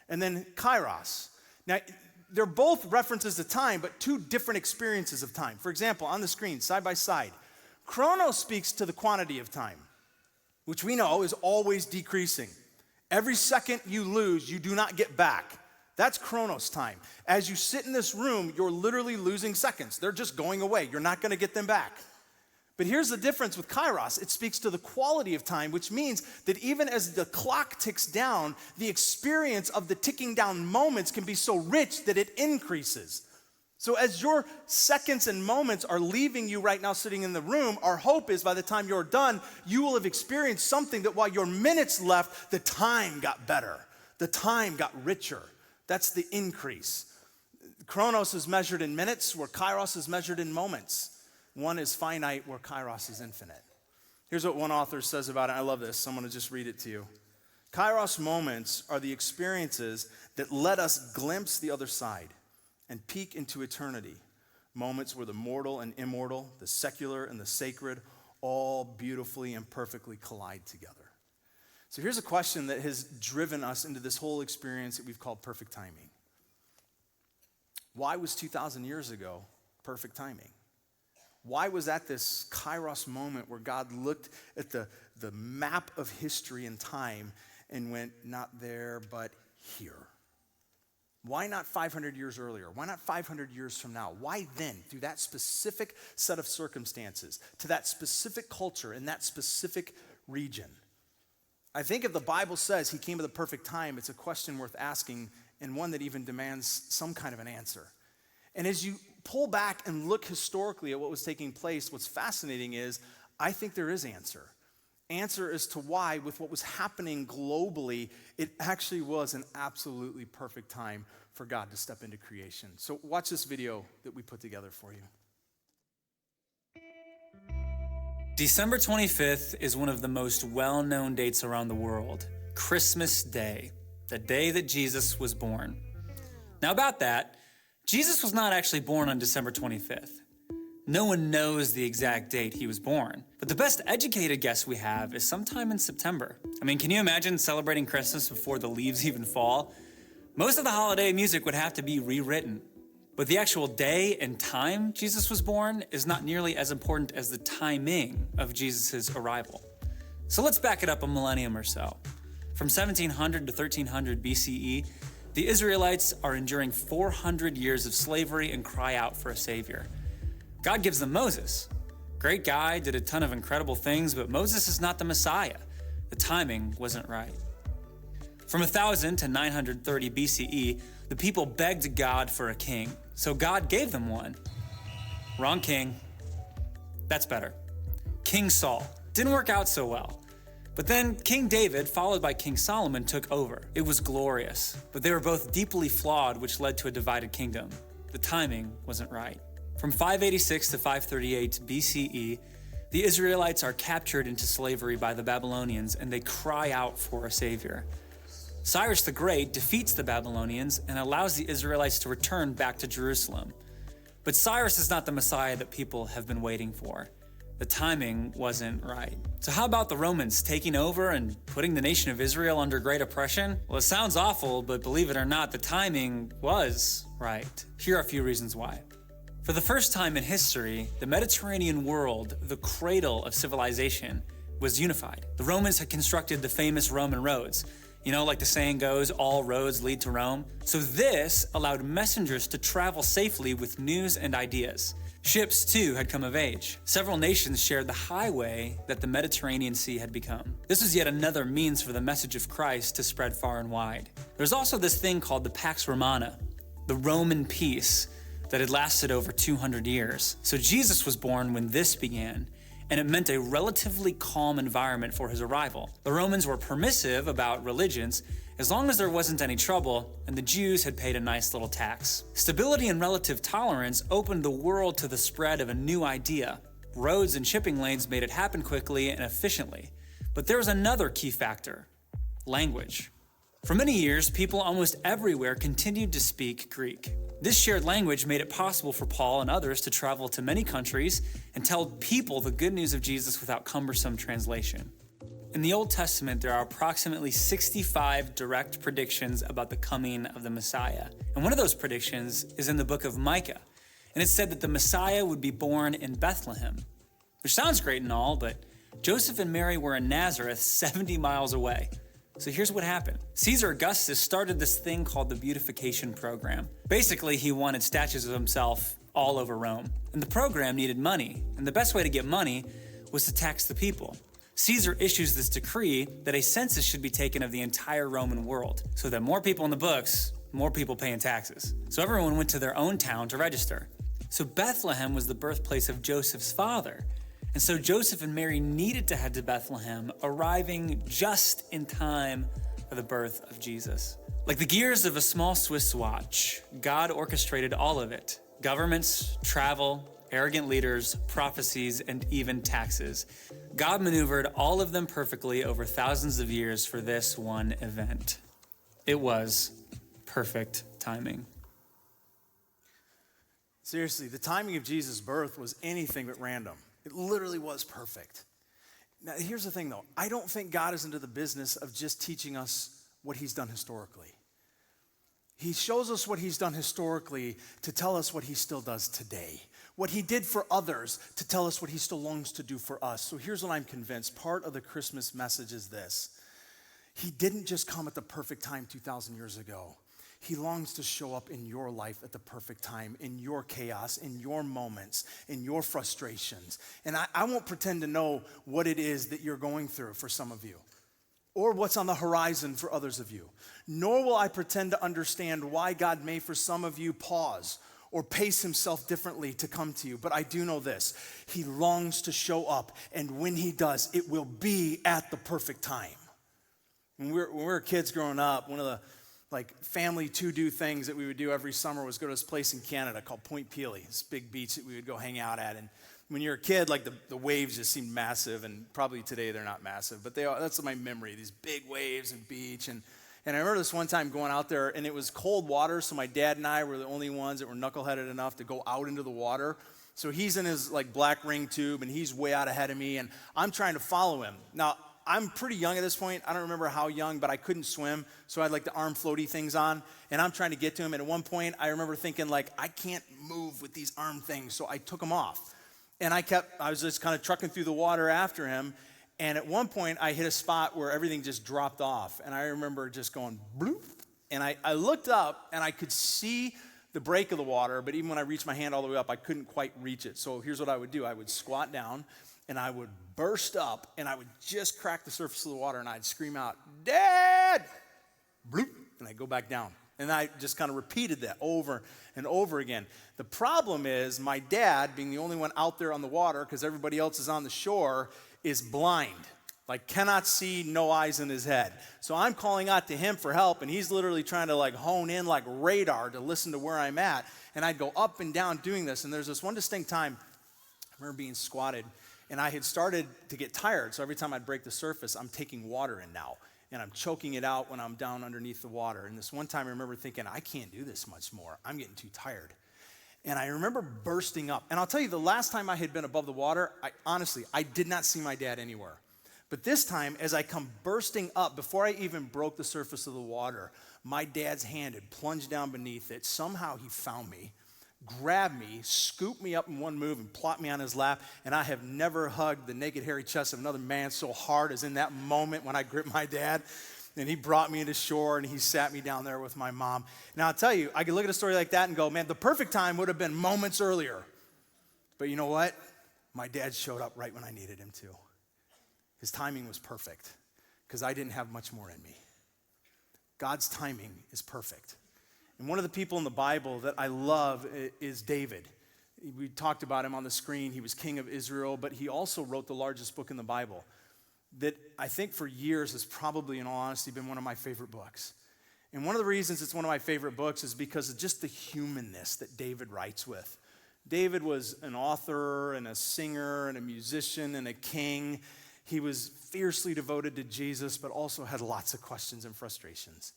And then kairos. Now, they're both references to time, but two different experiences of time. For example, on the screen, side by side, chronos speaks to the quantity of time, which we know is always decreasing. Every second you lose, you do not get back. That's chronos time. As you sit in this room, you're literally losing seconds. They're just going away. You're not going to get them back. But here's the difference with kairos. It speaks to the quality of time, which means that even as the clock ticks down, the experience of the ticking down moments can be so rich that it increases. So as your seconds and moments are leaving you right now sitting in the room, our hope is by the time you're done, you will have experienced something that while your minutes left, the time got better. The time got richer. That's the increase. Chronos is measured in minutes, where kairos is measured in moments. One is finite, where kairos is infinite. Here's what one author says about it. I love this. I'm going to just read it to you. Kairos moments are the experiences that let us glimpse the other side and peek into eternity. Moments where the mortal and immortal, the secular and the sacred, all beautifully and perfectly collide together. So here's a question that has driven us into this whole experience that we've called perfect timing. Why was 2,000 years ago perfect timing? Why was that this kairos moment where God looked at the map of history and time and went, not there, but here? Why not 500 years earlier? Why not 500 years from now? Why then, through that specific set of circumstances, to that specific culture in that specific region? I think if the Bible says he came at the perfect time, it's a question worth asking and one that even demands some kind of an answer. And as you pull back and look historically at what was taking place, what's fascinating is I think there is answer as to why, with what was happening globally, it actually was an absolutely perfect time for God to step into creation. So watch this video that we put together for you. December 25th is one of the most well-known dates around the world, Christmas Day, the day that Jesus was born. Now about that, Jesus was not actually born on December 25th. No one knows the exact date he was born, but the best educated guess we have is sometime in September. I mean, can you imagine celebrating Christmas before the leaves even fall? Most of the holiday music would have to be rewritten. But the actual day and time Jesus was born is not nearly as important as the timing of Jesus' arrival. So let's back it up a millennium or so. From 1700 to 1300 BCE, the Israelites are enduring 400 years of slavery and cry out for a savior. God gives them Moses. Great guy, did a ton of incredible things, but Moses is not the Messiah. The timing wasn't right. From 1000 to 930 BCE, the people begged God for a king, so God gave them one. Wrong king. That's better. King Saul. Didn't work out so well. But then King David, followed by King Solomon, took over. It was glorious, but they were both deeply flawed, which led to a divided kingdom. The timing wasn't right. From 586 to 538 BCE, the Israelites are captured into slavery by the Babylonians, and they cry out for a savior. Cyrus the Great defeats the Babylonians and allows the Israelites to return back to Jerusalem. But Cyrus is not the Messiah that people have been waiting for. The timing wasn't right. So how about the Romans taking over and putting the nation of Israel under great oppression? Well, it sounds awful, but believe it or not, the timing was right. Here are a few reasons why. For the first time in history, the Mediterranean world, the cradle of civilization, was unified. The Romans had constructed the famous Roman roads. You know, like the saying goes, all roads lead to Rome. So this allowed messengers to travel safely with news and ideas. Ships, too, had come of age. Several nations shared the highway that the Mediterranean Sea had become. This was yet another means for the message of Christ to spread far and wide. There's also this thing called the Pax Romana, the Roman peace that had lasted over 200 years. So Jesus was born when this began, and it meant a relatively calm environment for his arrival. The Romans were permissive about religions as long as there wasn't any trouble, and the Jews had paid a nice little tax. Stability and relative tolerance opened the world to the spread of a new idea. Roads and shipping lanes made it happen quickly and efficiently. But there was another key factor: language. For many years, people almost everywhere continued to speak Greek. This shared language made it possible for Paul and others to travel to many countries and tell people the good news of Jesus without cumbersome translation. In the Old Testament, there are approximately 65 direct predictions about the coming of the Messiah. And one of those predictions is in the book of Micah. And it said that the Messiah would be born in Bethlehem, which sounds great and all, but Joseph and Mary were in Nazareth 70 miles away. So here's what happened. Caesar Augustus started this thing called the Beatification Program. Basically, he wanted statues of himself all over Rome. And the program needed money, and the best way to get money was to tax the people. Caesar issues this decree that a census should be taken of the entire Roman world, so that more people in the books, more people paying taxes. So everyone went to their own town to register. So Bethlehem was the birthplace of Joseph's father. And so Joseph and Mary needed to head to Bethlehem, arriving just in time for the birth of Jesus. Like the gears of a small Swiss watch, God orchestrated all of it. Governments, travel, arrogant leaders, prophecies, and even taxes. God maneuvered all of them perfectly over thousands of years for this one event. It was perfect timing. Seriously, the timing of Jesus' birth was anything but random. It literally was perfect. Now, here's the thing, though. I don't think God is into the business of just teaching us what he's done historically. He shows us what he's done historically to tell us what he still does today. What he did for others to tell us what he still longs to do for us. So here's what I'm convinced. Part of the Christmas message is this. He didn't just come at the perfect time 2,000 years ago. He longs to show up in your life at the perfect time, in your chaos, in your moments, in your frustrations. And I won't pretend to know what it is that you're going through for some of you, or what's on the horizon for others of you. Nor will I pretend to understand why God may for some of you pause or pace himself differently to come to you. But I do know this. He longs to show up, and when he does, it will be at the perfect time. When we were kids growing up, one of the family to-do things that we would do every summer was go to this place in Canada called Point Pelee, this big beach that we would go hang out at. And when you're a kid, the waves just seemed massive, and probably today they're not massive, but that's my memory, these big waves and beach. And I remember this one time going out there, and it was cold water, so my dad and I were the only ones that were knuckleheaded enough to go out into the water. So he's in his black ring tube, and he's way out ahead of me, and I'm trying to follow him. Now, I'm pretty young at this point. I don't remember how young, but I couldn't swim, so I had the arm floaty things on, and I'm trying to get to him. And at one point, I remember thinking, I can't move with these arm things, so I took them off. And I was just kind of trucking through the water after him, and at one point, I hit a spot where everything just dropped off, and I remember just going bloop, and I looked up, and I could see the break of the water, but even when I reached my hand all the way up, I couldn't quite reach it. So here's what I would do. I would squat down, and I would burst up, and I would just crack the surface of the water, and I'd scream out, "Dad!" Bloop, and I'd go back down. And I just kind of repeated that over and over again. The problem is my dad, being the only one out there on the water because everybody else is on the shore, is blind. Cannot see, no eyes in his head. So I'm calling out to him for help, and he's literally trying to hone in like radar to listen to where I'm at. And I'd go up and down doing this. And there's this one distinct time, I remember being squatted, and I had started to get tired. So every time I'd break the surface, I'm taking water in now. And I'm choking it out when I'm down underneath the water. And this one time I remember thinking, I can't do this much more. I'm getting too tired. And I remember bursting up. And I'll tell you, the last time I had been above the water, I did not see my dad anywhere. But this time, as I come bursting up, before I even broke the surface of the water, my dad's hand had plunged down beneath it. Somehow he found me, grabbed me, scooped me up in one move, and plopped me on his lap. And I have never hugged the naked, hairy chest of another man so hard as in that moment when I gripped my dad. And he brought me to shore, and he sat me down there with my mom. Now, I'll tell you, I could look at a story like that and go, man, the perfect time would have been moments earlier. But you know what? My dad showed up right when I needed him to. His timing was perfect because I didn't have much more in me. God's timing is perfect. And one of the people in the Bible that I love is David. We talked about him on the screen. He was king of Israel, but he also wrote the largest book in the Bible that I think for years has probably, in all honesty, been one of my favorite books. And one of the reasons it's one of my favorite books is because of just the humanness that David writes with. David was an author and a singer and a musician and a king. He was fiercely devoted to Jesus, but also had lots of questions and frustrations.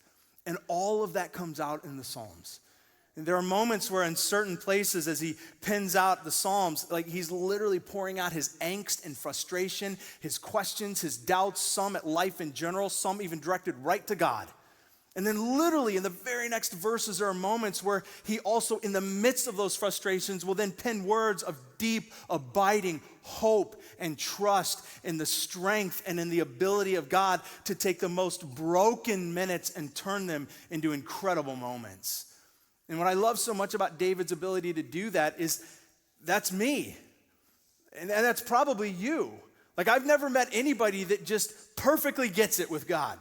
And all of that comes out in the Psalms. And there are moments where in certain places as he pens out the Psalms, he's literally pouring out his angst and frustration, his questions, his doubts, some at life in general, some even directed right to God. And then literally in the very next verses there are moments where he also, in the midst of those frustrations, will then pen words of deep, abiding hope and trust in the strength and in the ability of God to take the most broken minutes and turn them into incredible moments. And what I love so much about David's ability to do that is that's me. And that's probably you. I've never met anybody that just perfectly gets it with God.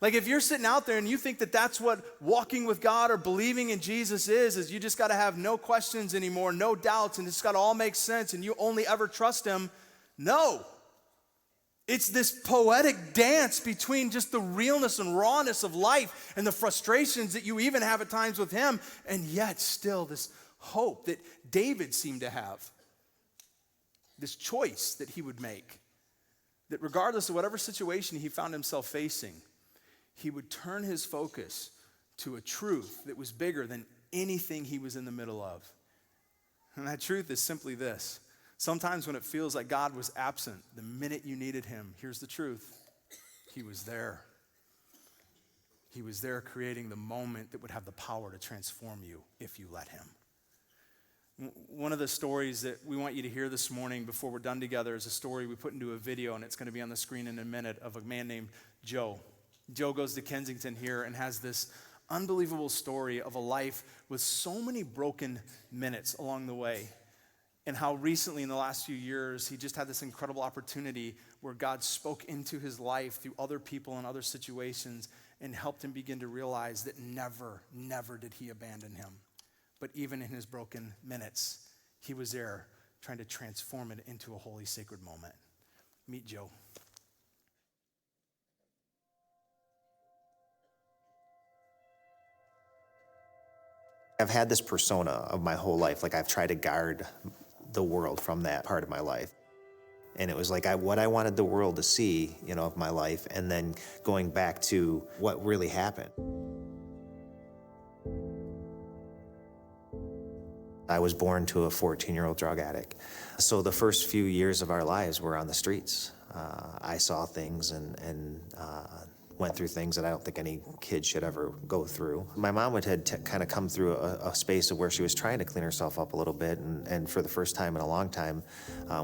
If you're sitting out there and you think that that's what walking with God or believing in Jesus is you just got to have no questions anymore, no doubts, and it's got to all make sense and you only ever trust him. No. It's this poetic dance between just the realness and rawness of life and the frustrations that you even have at times with him, and yet still this hope that David seemed to have. This choice that he would make, that regardless of whatever situation he found himself facing, he would turn his focus to a truth that was bigger than anything he was in the middle of. And that truth is simply this: Sometimes when it feels like God was absent, the minute you needed him, here's the truth, he was there. He was there creating the moment that would have the power to transform you if you let him. One of the stories that we want you to hear this morning before we're done together is a story we put into a video, and it's going to be on the screen in a minute, of a man named Joe. Joe goes to Kensington here and has this unbelievable story of a life with so many broken minutes along the way, and how recently in the last few years he just had this incredible opportunity where God spoke into his life through other people and other situations and helped him begin to realize that never did he abandon him. But even in his broken minutes, he was there trying to transform it into a holy, sacred moment. Meet Joe. I've had this persona of my whole life. Like, I've tried to guard the world from that part of my life. And it was like what I wanted the world to see, of my life, and then going back to what really happened. I was born to a 14-year-old drug addict. So the first few years of our lives were on the streets. I saw things and went through things that I don't think any kid should ever go through. My mom had kind of come through a space of where she was trying to clean herself up a little bit, and for the first time in a long time,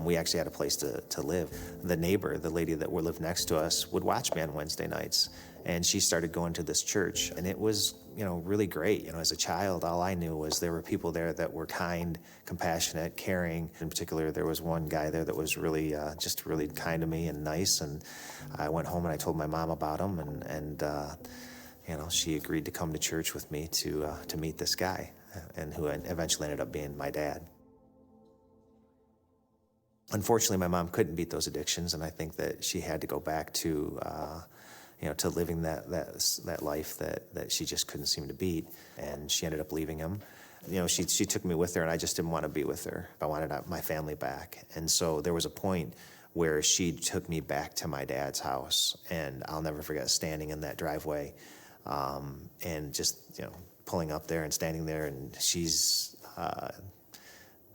we actually had a place to live. The neighbor, the lady that lived next to us, would watch me on Wednesday nights, and she started going to this church, and it was, really great. As a child, all I knew was there were people there that were kind, compassionate, caring. In particular, there was one guy there that was really, just really kind to me and nice, and I went home and I told my mom about him, and she agreed to come to church with me to meet this guy, and who eventually ended up being my dad. Unfortunately, my mom couldn't beat those addictions, and I think that she had to go back to to living that life that she just couldn't seem to beat, and she ended up leaving him. She took me with her, and I just didn't want to be with her. I wanted my family back, and so there was a point where she took me back to my dad's house, and I'll never forget standing in that driveway, and just pulling up there and standing there, and she's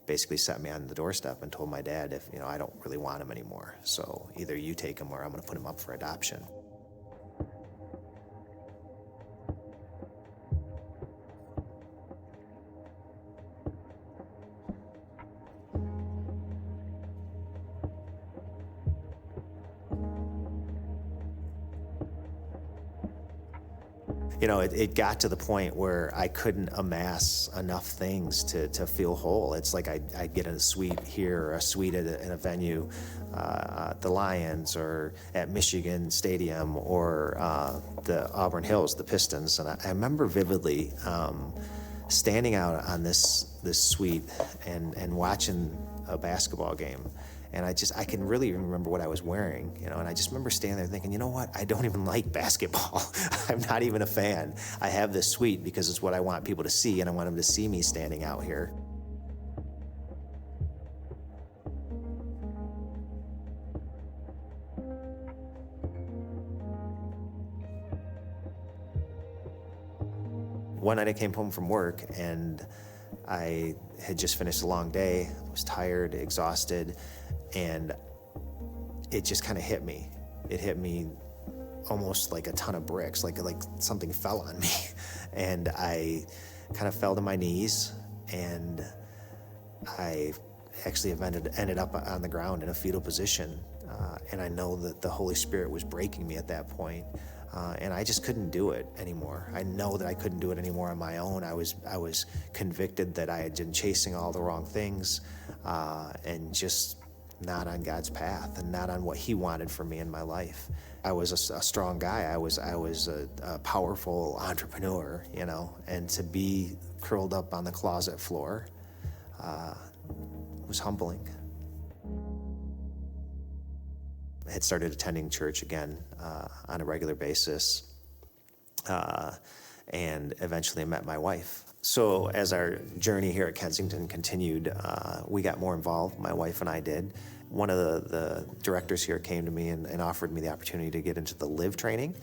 basically set me on the doorstep and told my dad, if I don't really want him anymore, so either you take him or I'm going to put him up for adoption. It got to the point where I couldn't amass enough things to feel whole. It's like I'd get a suite here, or a suite at a venue, the Lions, or at Michigan Stadium, or the Auburn Hills, the Pistons. And I remember vividly standing out on this suite and watching a basketball game. And I can really remember what I was wearing, and I just remember standing there thinking, you know what, I don't even like basketball. I'm not even a fan. I have this suite because it's what I want people to see, and I want them to see me standing out here. One night I came home from work, and I had just finished a long day. I was tired, exhausted, and it just kind of hit me. It hit me almost like a ton of bricks, like something fell on me. And I kind of fell to my knees, and I actually ended up on the ground in a fetal position. And I know that the Holy Spirit was breaking me at that point. And I just couldn't do it anymore. I know that I couldn't do it anymore on my own. I was convicted that I had been chasing all the wrong things, and just not on God's path, and not on what He wanted for me in my life. I was a strong guy. I was a powerful entrepreneur, and to be curled up on the closet floor was humbling. I had started attending church again on a regular basis, and eventually met my wife. So as our journey here at Kensington continued, we got more involved, my wife and I did. One of the directors here came to me and offered me the opportunity to get into the LIVE training,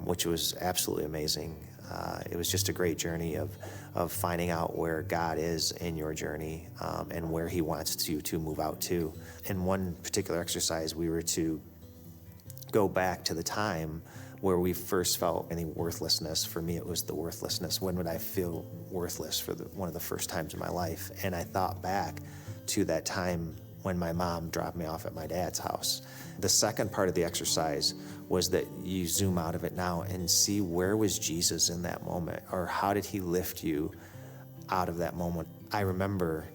which was absolutely amazing. It was just a great journey of finding out where God is in your journey and where he wants you to move out to. In one particular exercise, we were to go back to the time where we first felt any worthlessness. For me, it was the worthlessness. When would I feel worthless for one of the first times in my life? And I thought back to that time when my mom dropped me off at my dad's house. The second part of the exercise was that you zoom out of it now and see, where was Jesus in that moment? Or how did he lift you out of that moment? I remember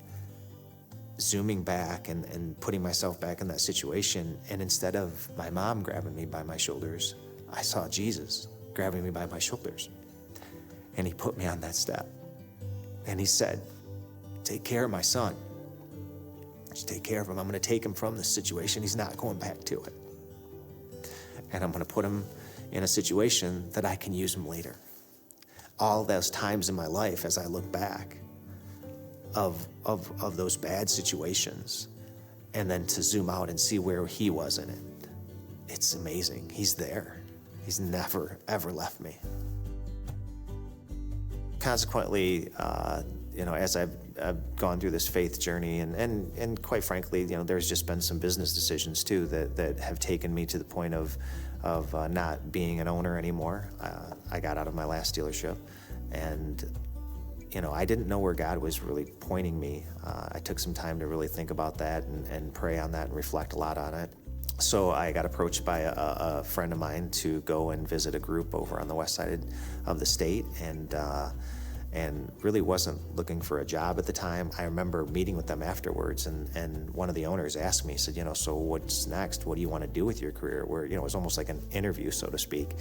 zooming back and putting myself back in that situation, and instead of my mom grabbing me by my shoulders, I saw Jesus grabbing me by my shoulders. And he put me on that step. And he said, take care of my son. Just take care of him. I'm going to take him from this situation. He's not going back to it. And I'm going to put him in a situation that I can use him later. All those times in my life, as I look back, of those bad situations, and then to zoom out and see where he was in it. It's amazing. He's there. He's never, ever left me. Consequently, as I've gone through this faith journey, and quite frankly, there's just been some business decisions too that have taken me to the point of not being an owner anymore. I got out of my last dealership, and I didn't know where God was really pointing me. I took some time to really think about that and pray on that and reflect a lot on it. So I got approached by a friend of mine to go and visit a group over on the west side of the state, and really wasn't looking for a job at the time. I remember meeting with them afterwards, and one of the owners asked me, he said, so what's next? What do you want to do with your career? Where, it was almost like an interview, so to speak.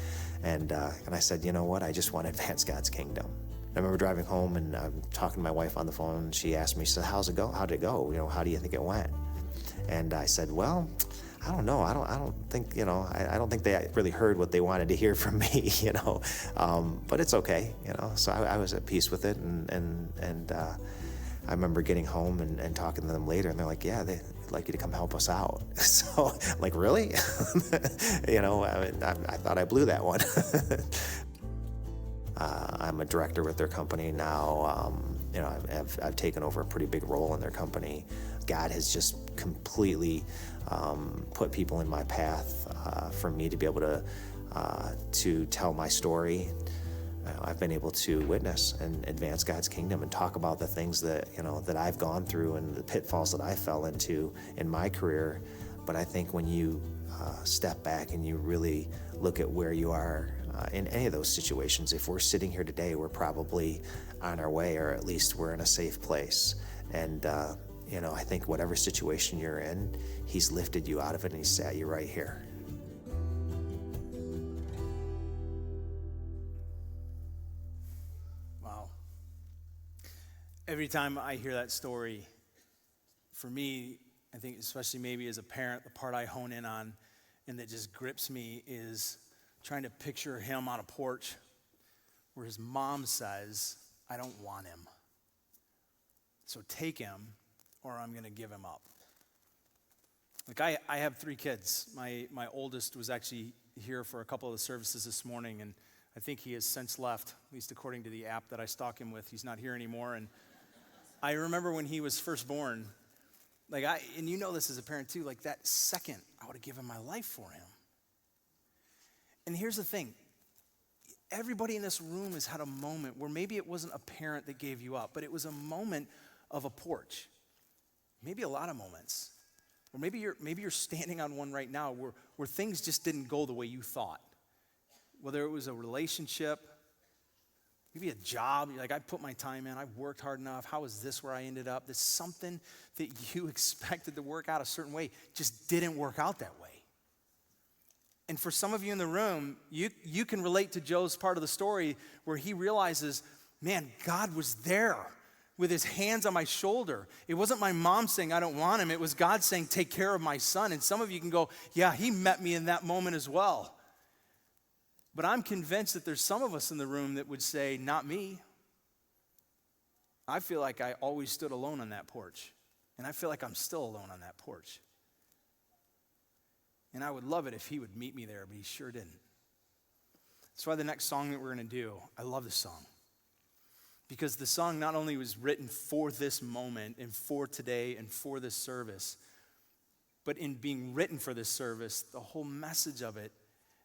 And I said, you know what? I just want to advance God's kingdom. I remember driving home, and I'm talking to my wife on the phone, and she asked me, so how'd it go? How do you think it went? And I said, well, I don't know. I don't think they really heard what they wanted to hear from me, but it's okay, So I was at peace with it, and I remember getting home and talking to them later, and they're like, yeah, they'd like you to come help us out. So, like, really? I thought I blew that one. I'm a director with their company now. I've taken over a pretty big role in their company. God has just completely put people in my path for me to be able to tell my story. I've been able to witness and advance God's kingdom and talk about the things that I've gone through and the pitfalls that I fell into in my career. But I think when you step back and you really look at where you are in any of those situations, if we're sitting here today, we're probably on our way, or at least we're in a safe place. And I think whatever situation you're in, he's lifted you out of it and he sat you right here. Wow. Every time I hear that story, for me, I think especially maybe as a parent, the part I hone in on and that just grips me is trying to picture him on a porch where his mom says, I don't want him. So take him, or I'm going to give him up. Like, I have 3 kids. My oldest was actually here for a couple of the services this morning, and I think he has since left, at least according to the app that I stalk him with. He's not here anymore. And I remember when he was first born, and you know this as a parent too, like that second, I would have given my life for him. And here's the thing. Everybody in this room has had a moment where maybe it wasn't a parent that gave you up, but it was a moment of a porch. Maybe a lot of moments. Or maybe you're standing on one right now where things just didn't go the way you thought. Whether it was a relationship, maybe a job, you're like, I put my time in, I worked hard enough, how is this where I ended up? There's something that you expected to work out a certain way, just didn't work out that way. And for some of you in the room, you can relate to Joe's part of the story where he realizes, man, God was there with his hands on my shoulder. It wasn't my mom saying, I don't want him. It was God saying, take care of my son. And some of you can go, yeah, he met me in that moment as well. But I'm convinced that there's some of us in the room that would say, not me. I feel like I always stood alone on that porch. And I feel like I'm still alone on that porch. And I would love it if he would meet me there, but he sure didn't. That's why the next song that we're going to do, I love this song. Because the song not only was written for this moment and for today and for this service, but in being written for this service, the whole message of it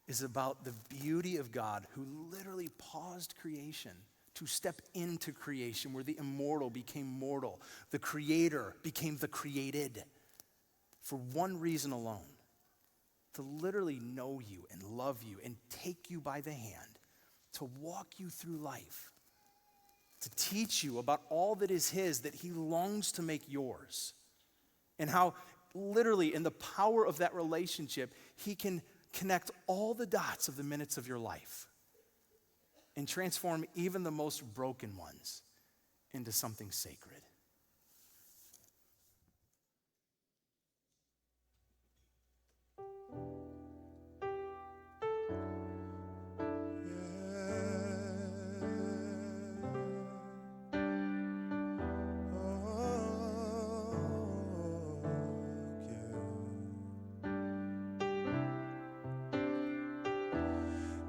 is about the beauty of God who literally paused creation to step into creation where the immortal became mortal. The creator became the created for one reason alone, to literally know you and love you and take you by the hand, to walk you through life, to teach you about all that is his, that he longs to make yours, and how literally in the power of that relationship, he can connect all the dots of the minutes of your life and transform even the most broken ones into something sacred.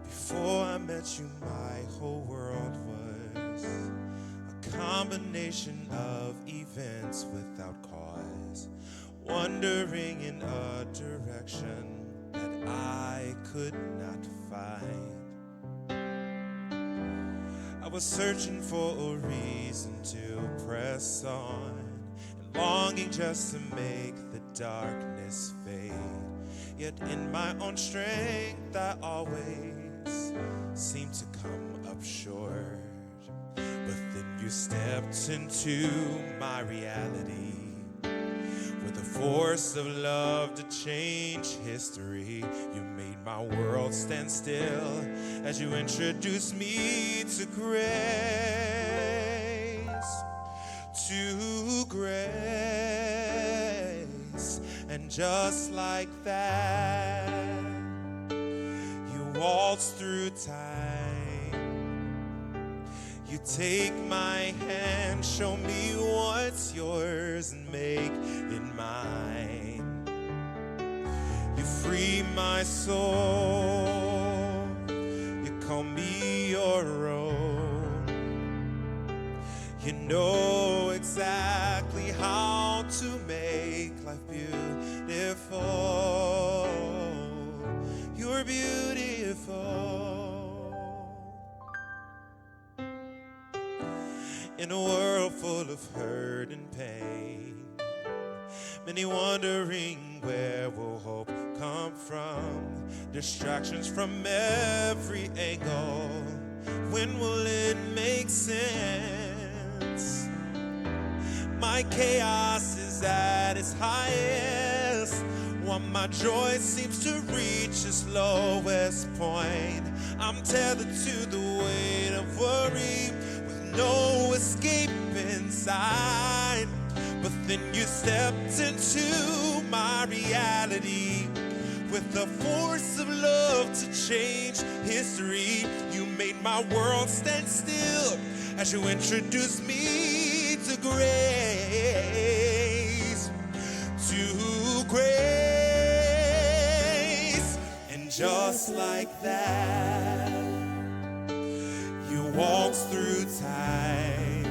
Before I met you, my whole world was a combination of events without cause, wandering in a direction that I could not find. I was searching for a reason to press on, and longing just to make the darkness fade. Yet in my own strength I always seem to come up short. But then you stepped into my reality with the force of love to change history. You made my world stand still as you introduced me to grace. To grace. And just like that, waltz through time. You take my hand, show me what's yours, and make it mine. You free my soul, you call me your own. You know exactly how to make life beautiful. You're beautiful. In a world full of hurt and pain, many wondering where will hope come from, distractions from every angle, when will it make sense? My chaos is at its highest, while my joy seems to reach its lowest point. I'm tethered to the weight of worry with no escape inside. But then you stepped into my reality with the force of love to change history. You made my world stand still as you introduced me to grace. To grace. And just like that, you walk through time.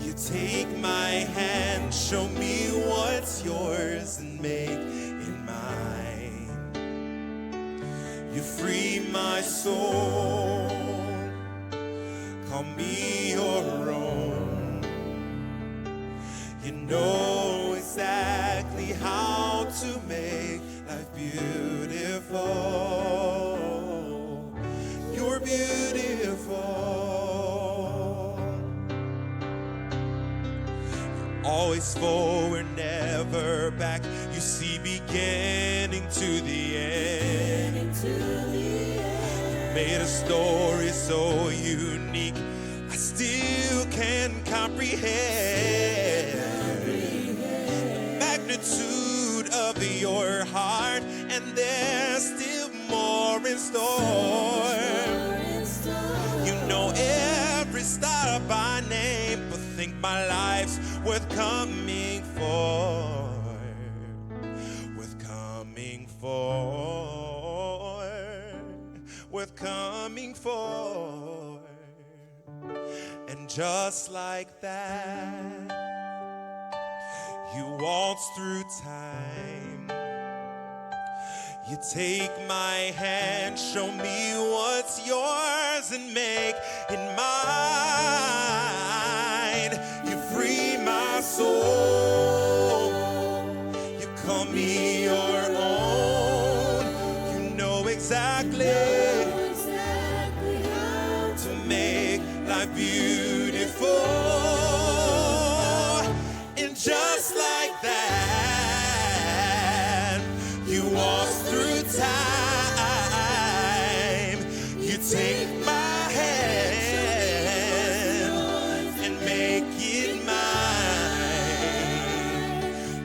You take my hand, show me what's yours, and make it mine. You free my soul, call me your own. You know exactly how to make life beautiful. You're beautiful. You're always forward, never back. You see beginning to the end. You made a story so unique, I still can't comprehend the magnitude of your heart, and there's still more in store. You know every star by name, but think my life's worth coming for. Worth coming for. Worth coming forth. And just like that, you waltz through time. You take my hand, show me what's yours, and make it mine. You free my soul. You call me your own. You know exactly how to make life beautiful. And just like that, you walk through time. You take my hand and make it mine.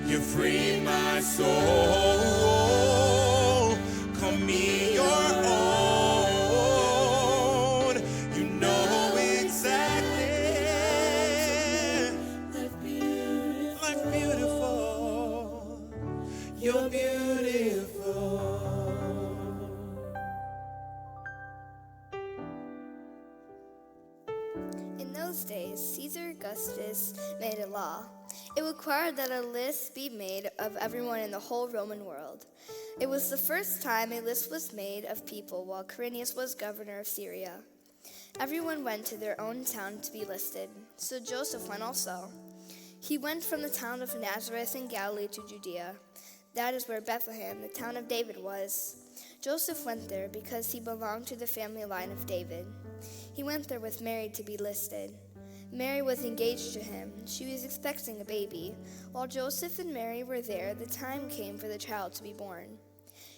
You free my soul. Call me your own. You know exactly. Life beautiful. You're beautiful. In those days, Caesar Augustus made a law. It required that a list be made of everyone in the whole Roman world. It was the first time a list was made of people while Quirinius was governor of Syria. Everyone went to their own town to be listed, so Joseph went also. He went from the town of Nazareth in Galilee to Judea. That is where Bethlehem, the town of David, was. Joseph went there because he belonged to the family line of David. He went there with Mary to be listed. Mary was engaged to him. She was expecting a baby. While Joseph and Mary were there, the time came for the child to be born.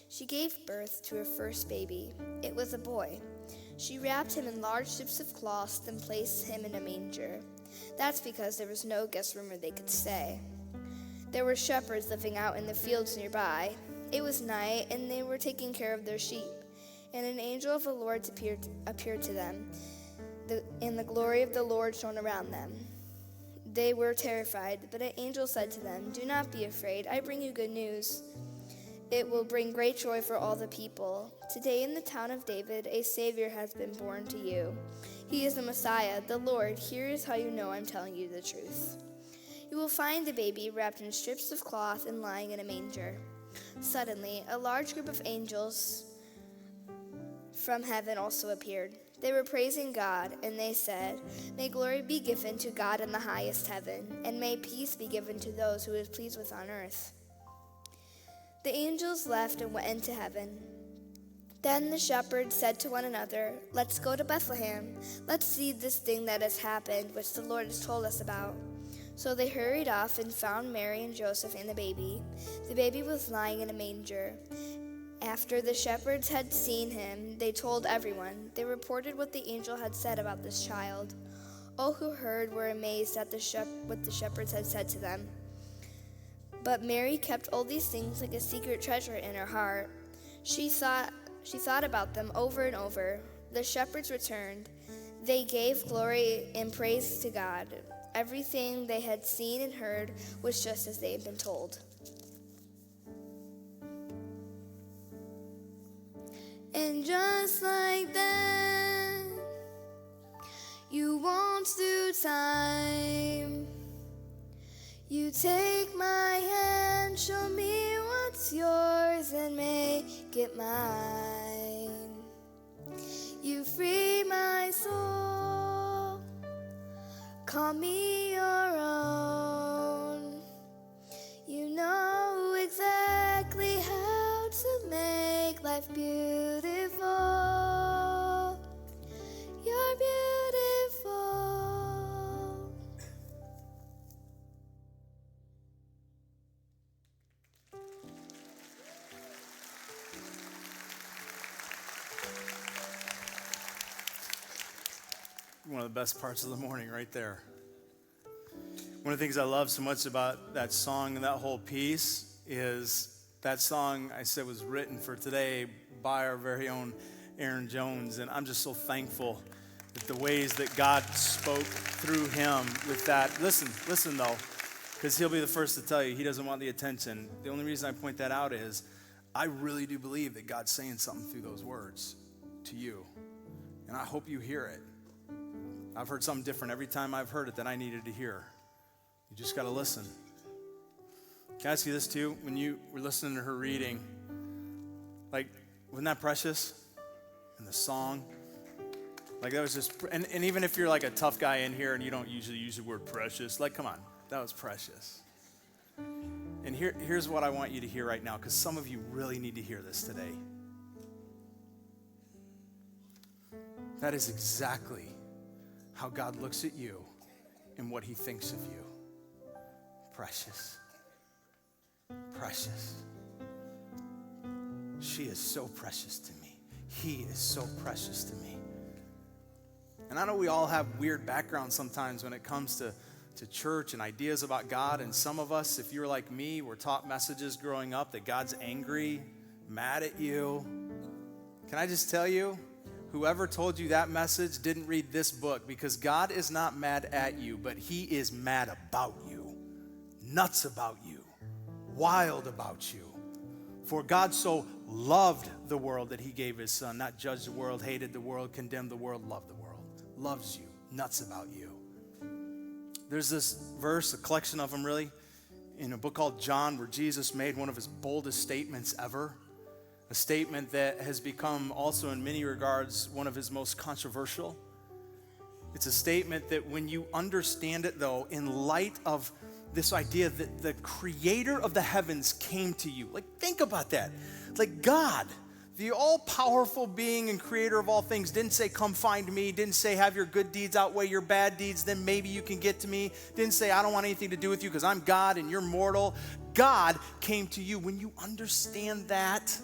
She gave birth to her first baby. It was a boy. She wrapped him in large strips of cloth and placed him in a manger. That's because there was no guest room where they could stay. There were shepherds living out in the fields nearby. It was night, and they were taking care of their sheep. And an angel of the Lord appeared to them, and the glory of the Lord shone around them. They were terrified, but an angel said to them, "Do not be afraid. I bring you good news. It will bring great joy for all the people. Today in the town of David, a Savior has been born to you. He is the Messiah, the Lord. Here is how you know I'm telling you the truth. You will find the baby wrapped in strips of cloth and lying in a manger." Suddenly, a large group of angels from heaven also appeared. They were praising God, and they said, "May glory be given to God in the highest heaven, and may peace be given to those who he is pleased with on earth." The angels left and went into heaven. Then the shepherds said to one another, "Let's go to Bethlehem. Let's see this thing that has happened, which the Lord has told us about." So they hurried off and found Mary and Joseph and the baby. The baby was lying in a manger. After the shepherds had seen him, they told everyone. They reported what the angel had said about this child. All who heard were amazed at what the shepherds had said to them. But Mary kept all these things like a secret treasure in her heart. She thought about them over and over. The shepherds returned. They gave glory and praise to God. Everything they had seen and heard was just as they had been told. And just like that, you walk through time. You take my hand, show me what's yours, and make it mine. You free my soul, call me your own. You know exactly how to make life beautiful. You're beautiful. One of the best parts of the morning right there. One of the things I love so much about that song and that whole piece is that song I said was written for today by our very own Aaron Jones. And I'm just so thankful that the ways that God spoke through him with that. Listen though, because he'll be the first to tell you he doesn't want the attention. The only reason I point that out is I really do believe that God's saying something through those words to you. And I hope you hear it. I've heard something different every time I've heard it that I needed to hear. You just got to listen. Can I ask you this too? When you were listening to her reading, like, wasn't that precious? And the song? Like, that was just, and even if you're like a tough guy in here and you don't usually use the word precious, like, come on, that was precious. And here's what I want you to hear right now, because some of you really need to hear this today. That is exactly how God looks at you and what he thinks of you. Precious. Precious. She is so precious to me. He is so precious to me. And I know we all have weird backgrounds sometimes when it comes to church and ideas about God. And some of us, if you're like me, were taught messages growing up that God's angry, mad at you. Can I just tell you, whoever told you that message didn't read this book, because God is not mad at you, but he is mad about you, nuts about you, wild about you. For God so loved the world that he gave his son, not judged the world, hated the world, condemned the world, loved the world, loves you, nuts about you. There's this verse, a collection of them really, in a book called John, where Jesus made one of his boldest statements ever. A statement that has become also in many regards one of his most controversial. It's a statement that when you understand it though, in light of this idea that the creator of the heavens came to you. Like, think about that. Like, God, the all-powerful being and creator of all things, didn't say, come find me, didn't say, have your good deeds outweigh your bad deeds, then maybe you can get to me, didn't say, I don't want anything to do with you because I'm God and you're mortal. God came to you. When you understand that,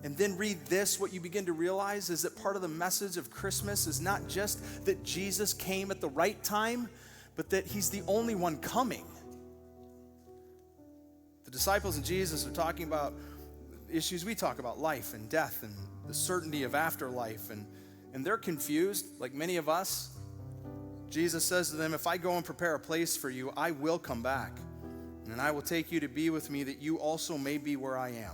and then read this, what you begin to realize is that part of the message of Christmas is not just that Jesus came at the right time, but that he's the only one coming. The disciples and Jesus are talking about issues we talk about, life and death and the certainty of afterlife, and they're confused, like many of us. Jesus says to them, if I go and prepare a place for you, I will come back, and I will take you to be with me, that you also may be where I am.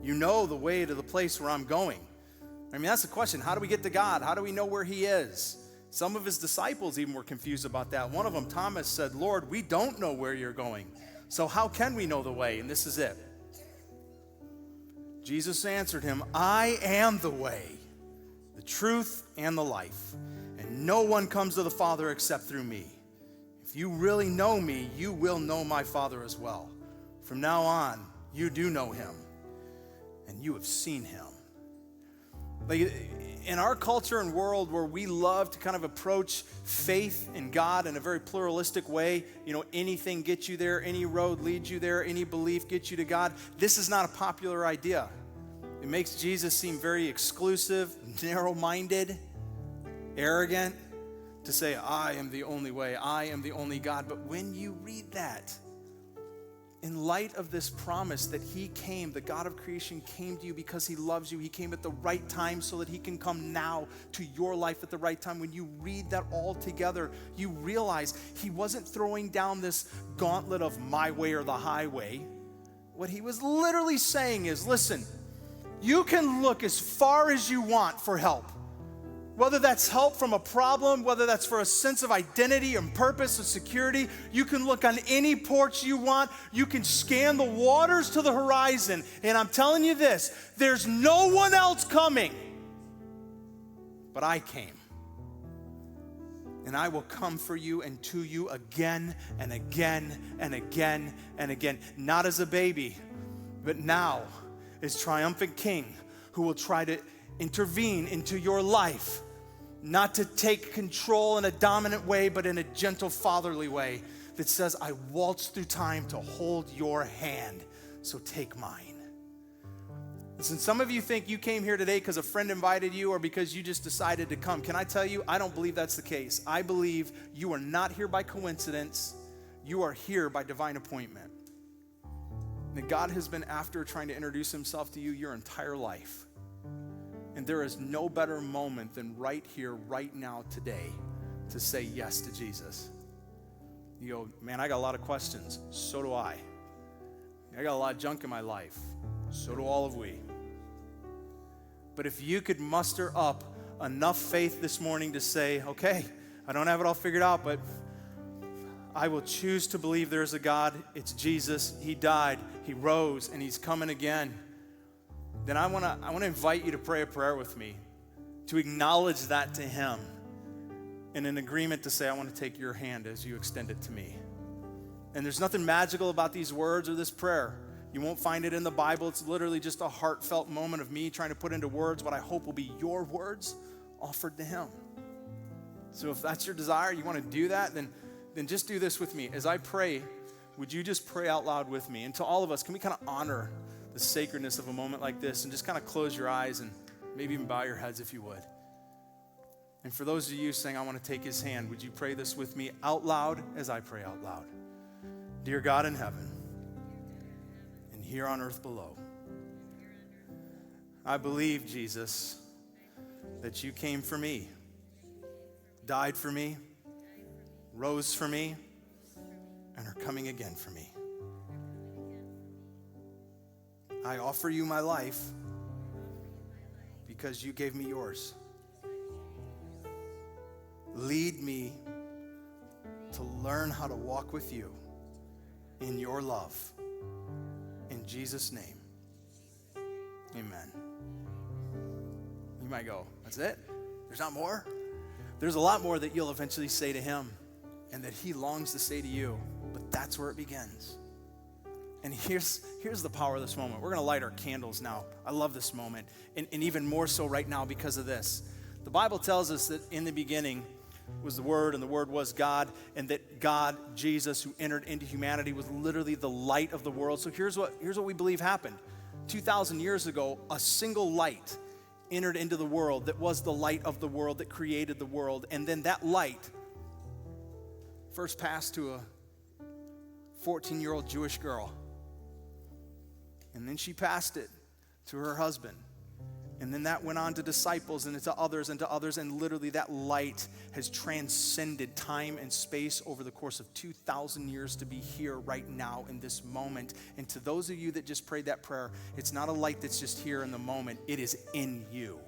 You know the way to the place where I'm going. I mean, that's the question. How do we get to God? How do we know where he is? Some of his disciples even were confused about that. One of them, Thomas, said, Lord, we don't know where you're going, so how can we know the way? And this is it. Jesus answered him, I am the way, the truth, and the life, and no one comes to the Father except through me. If you really know me, you will know my Father as well. From now on, you do know him, and you have seen him. Like, in our culture and world where we love to kind of approach faith in God in a very pluralistic way, you know, anything gets you there, any road leads you there, any belief gets you to God, this is not a popular idea. It makes Jesus seem very exclusive, narrow-minded, arrogant, to say, I am the only way, I am the only God. But when you read that, in light of this promise that he came, the God of creation came to you because he loves you. He came at the right time so that he can come now to your life at the right time. When you read that all together, you realize he wasn't throwing down this gauntlet of my way or the highway. What he was literally saying is, listen, you can look as far as you want for help. Whether that's help from a problem, whether that's for a sense of identity and purpose and security, you can look on any porch you want. You can scan the waters to the horizon. And I'm telling you this, there's no one else coming, but I came. And I will come for you and to you again and again and again and again. Not as a baby, but now as triumphant king who will try to intervene into your life. Not to take control in a dominant way, but in a gentle, fatherly way that says, I waltz through time to hold your hand, so take mine. Listen, some of you think you came here today because a friend invited you or because you just decided to come. Can I tell you, I don't believe that's the case. I believe you are not here by coincidence. You are here by divine appointment. And God has been after trying to introduce himself to you your entire life. And there is no better moment than right here, right now, today, to say yes to Jesus. You go, man, I got a lot of questions. So do I. I got a lot of junk in my life. So do all of we. But if you could muster up enough faith this morning to say, okay, I don't have it all figured out, but I will choose to believe there's a God. It's Jesus. He died, he rose, and he's coming again. Then I want to invite you to pray a prayer with me, to acknowledge that to him, in an agreement to say, I want to take your hand as you extend it to me. And there's nothing magical about these words or this prayer. You won't find it in the Bible. It's literally just a heartfelt moment of me trying to put into words what I hope will be your words offered to him. So if that's your desire, you want to do that, then just do this with me. As I pray, would you just pray out loud with me? And to all of us, can we kind of honor the sacredness of a moment like this and just kind of close your eyes and maybe even bow your heads if you would. And for those of you saying, I want to take his hand, would you pray this with me out loud as I pray out loud? Dear God in heaven, and here on earth below, I believe, Jesus, that you came for me, died for me, rose for me, and are coming again for me. I offer you my life because you gave me yours. Lead me to learn how to walk with you in your love. In Jesus' name, amen. You might go, that's it? There's not more? There's a lot more that you'll eventually say to him and that he longs to say to you, but that's where it begins. And here's the power of this moment. We're going to light our candles now. I love this moment, and even more so right now because of this. The Bible tells us that in the beginning was the Word, and the Word was God, and that God, Jesus, who entered into humanity, was literally the light of the world. So here's what we believe happened. 2,000 years ago, a single light entered into the world that was the light of the world that created the world. And then that light first passed to a 14-year-old Jewish girl. And then she passed it to her husband. And then that went on to disciples and to others and to others. And literally that light has transcended time and space over the course of 2,000 years to be here right now in this moment. And to those of you that just prayed that prayer, it's not a light that's just here in the moment. It is in you.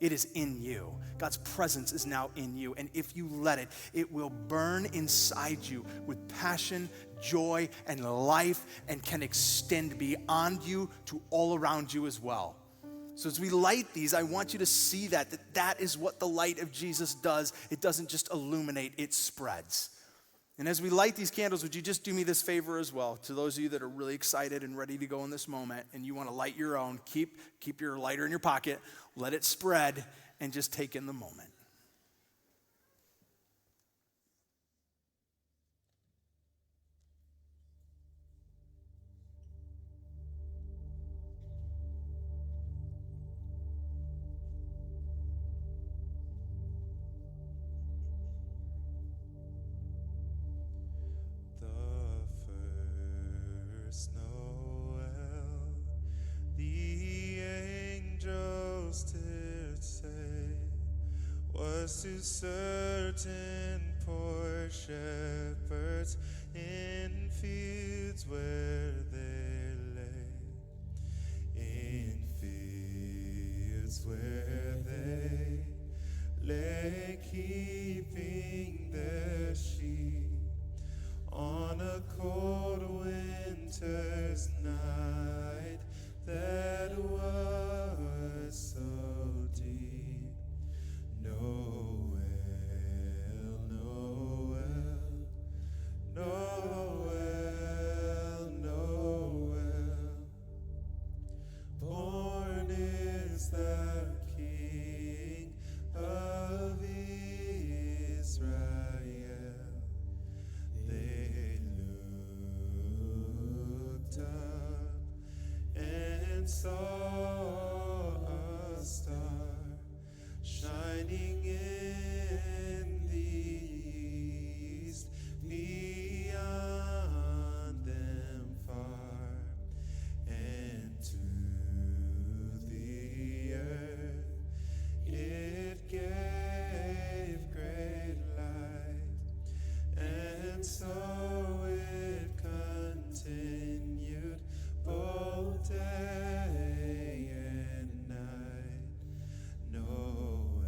It is in you. God's presence is now in you. And if you let it, it will burn inside you with passion, joy, and life, and can extend beyond you to all around you as well. So as we light these, I want you to see that is what the light of Jesus does. It doesn't just illuminate, it spreads. And as we light these candles, would you just do me this favor as well? To those of you that are really excited and ready to go in this moment, and you want to light your own, keep your lighter in your pocket, let it spread, and just take in the moment. To certain poor shepherds in fields where they lay, in fields where they lay, keeping their sheep on a cold winter's night that was so deep. Noel, born is the King of Israel. They looked up and saw a star shining in the east, beyond them far, and to the earth it gave great light, and so it continued both day and night. Noel,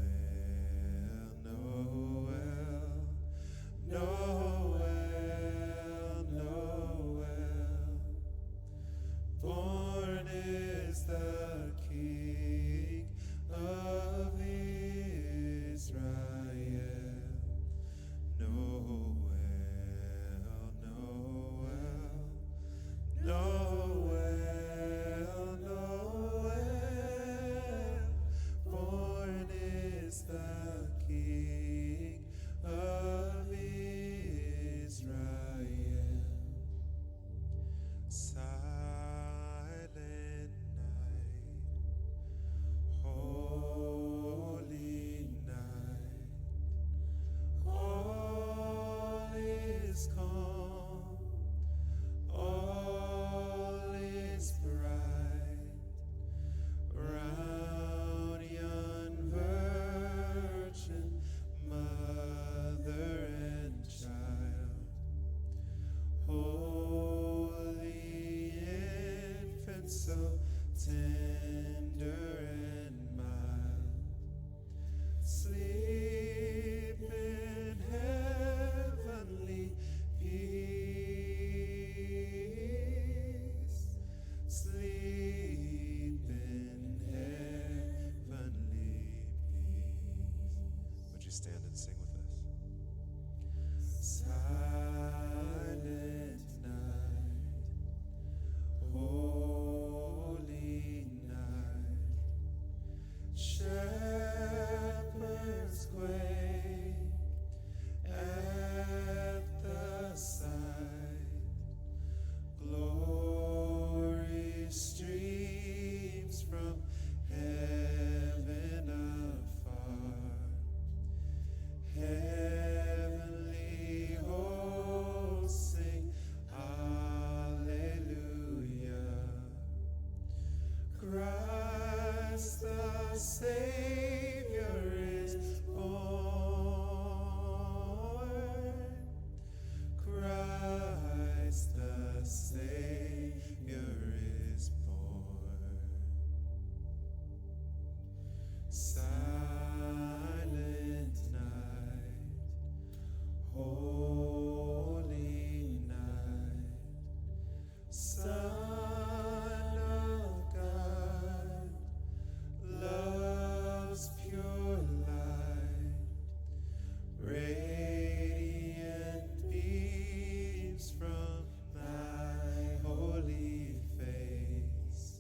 Savior is born. Christ the Savior is born. Silent night, holy night, Son of God, love's pure light, radiant beams from thy holy face.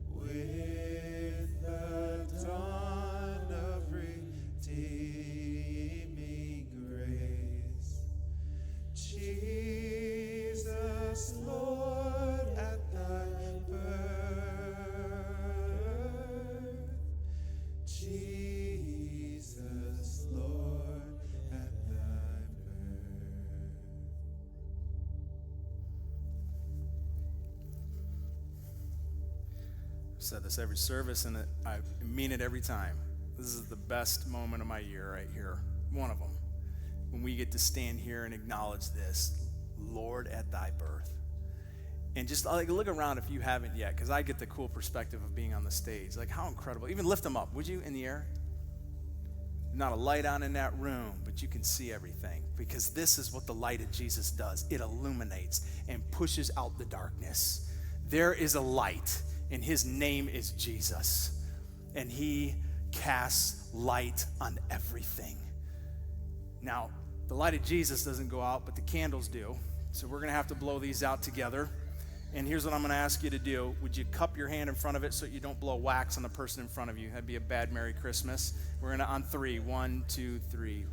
With the dawn of redeeming grace, Jesus, Lord, at thy birth. Jesus, Lord, at thy birth. I've said this every service, and I mean it every time. This is the best moment of my year right here. One of them. When we get to stand here and acknowledge this, Lord, at thy birth. And just like look around if you haven't yet, because I get the cool perspective of being on the stage. Like how incredible. Even lift them up, would you, in the air? Not a light on in that room, but you can see everything. Because this is what the light of Jesus does. It illuminates and pushes out the darkness. There is a light, and his name is Jesus. And he casts light on everything. Now, the light of Jesus doesn't go out, but the candles do. So we're going to have to blow these out together. And here's what I'm going to ask you to do. Would you cup your hand in front of it so you don't blow wax on the person in front of you? That'd be a bad Merry Christmas. We're going to, on 3. 1, 2, 3.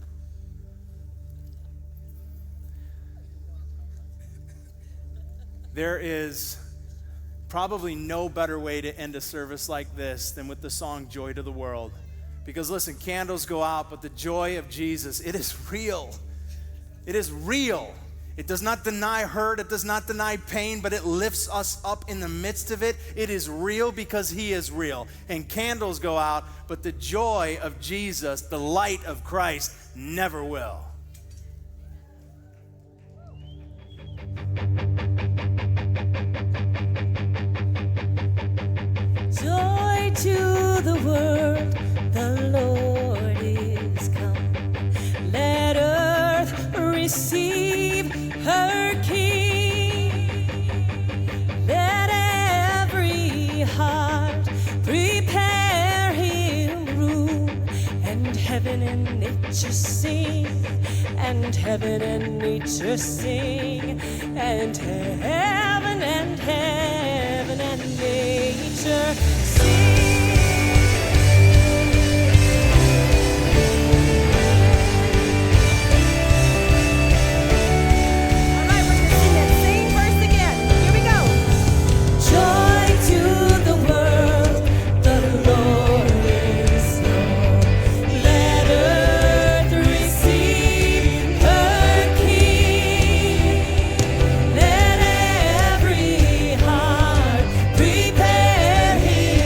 There is probably no better way to end a service like this than with the song Joy to the World. Because listen, candles go out, but the joy of Jesus, it is real. It is real. It does not deny hurt, it does not deny pain, but it lifts us up in the midst of it. It is real because he is real. And candles go out, but the joy of Jesus, the light of Christ, never will. Joy to the world, the Lord is come. Let earth receive her King. Let every heart prepare him room, and heaven and nature sing, and heaven and nature sing, and heaven and heaven and nature sing. Prepare him.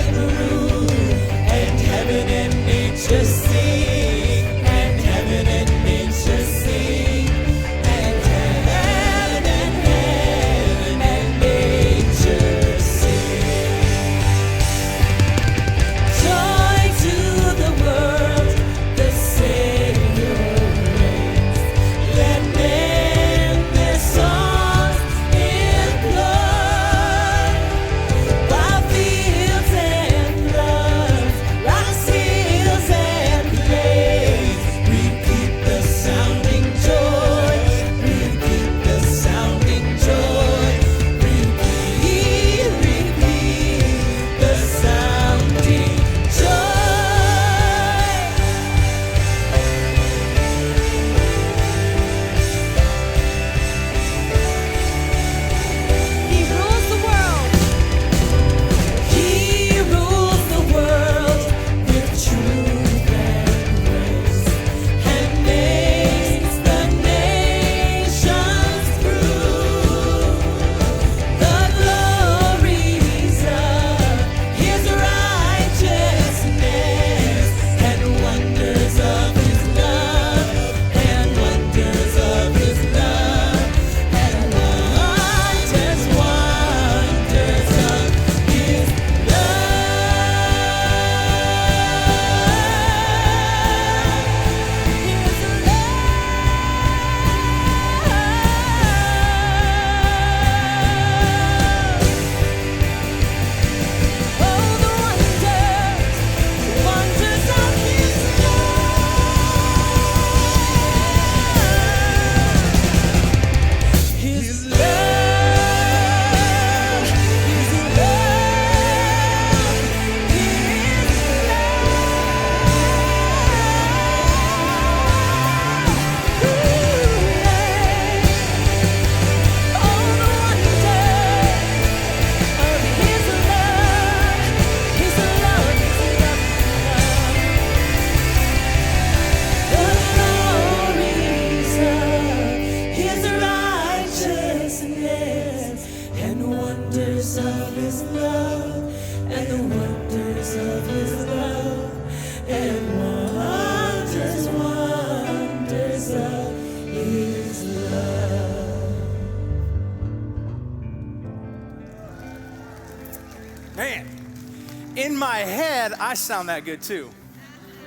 head, I sound that good too.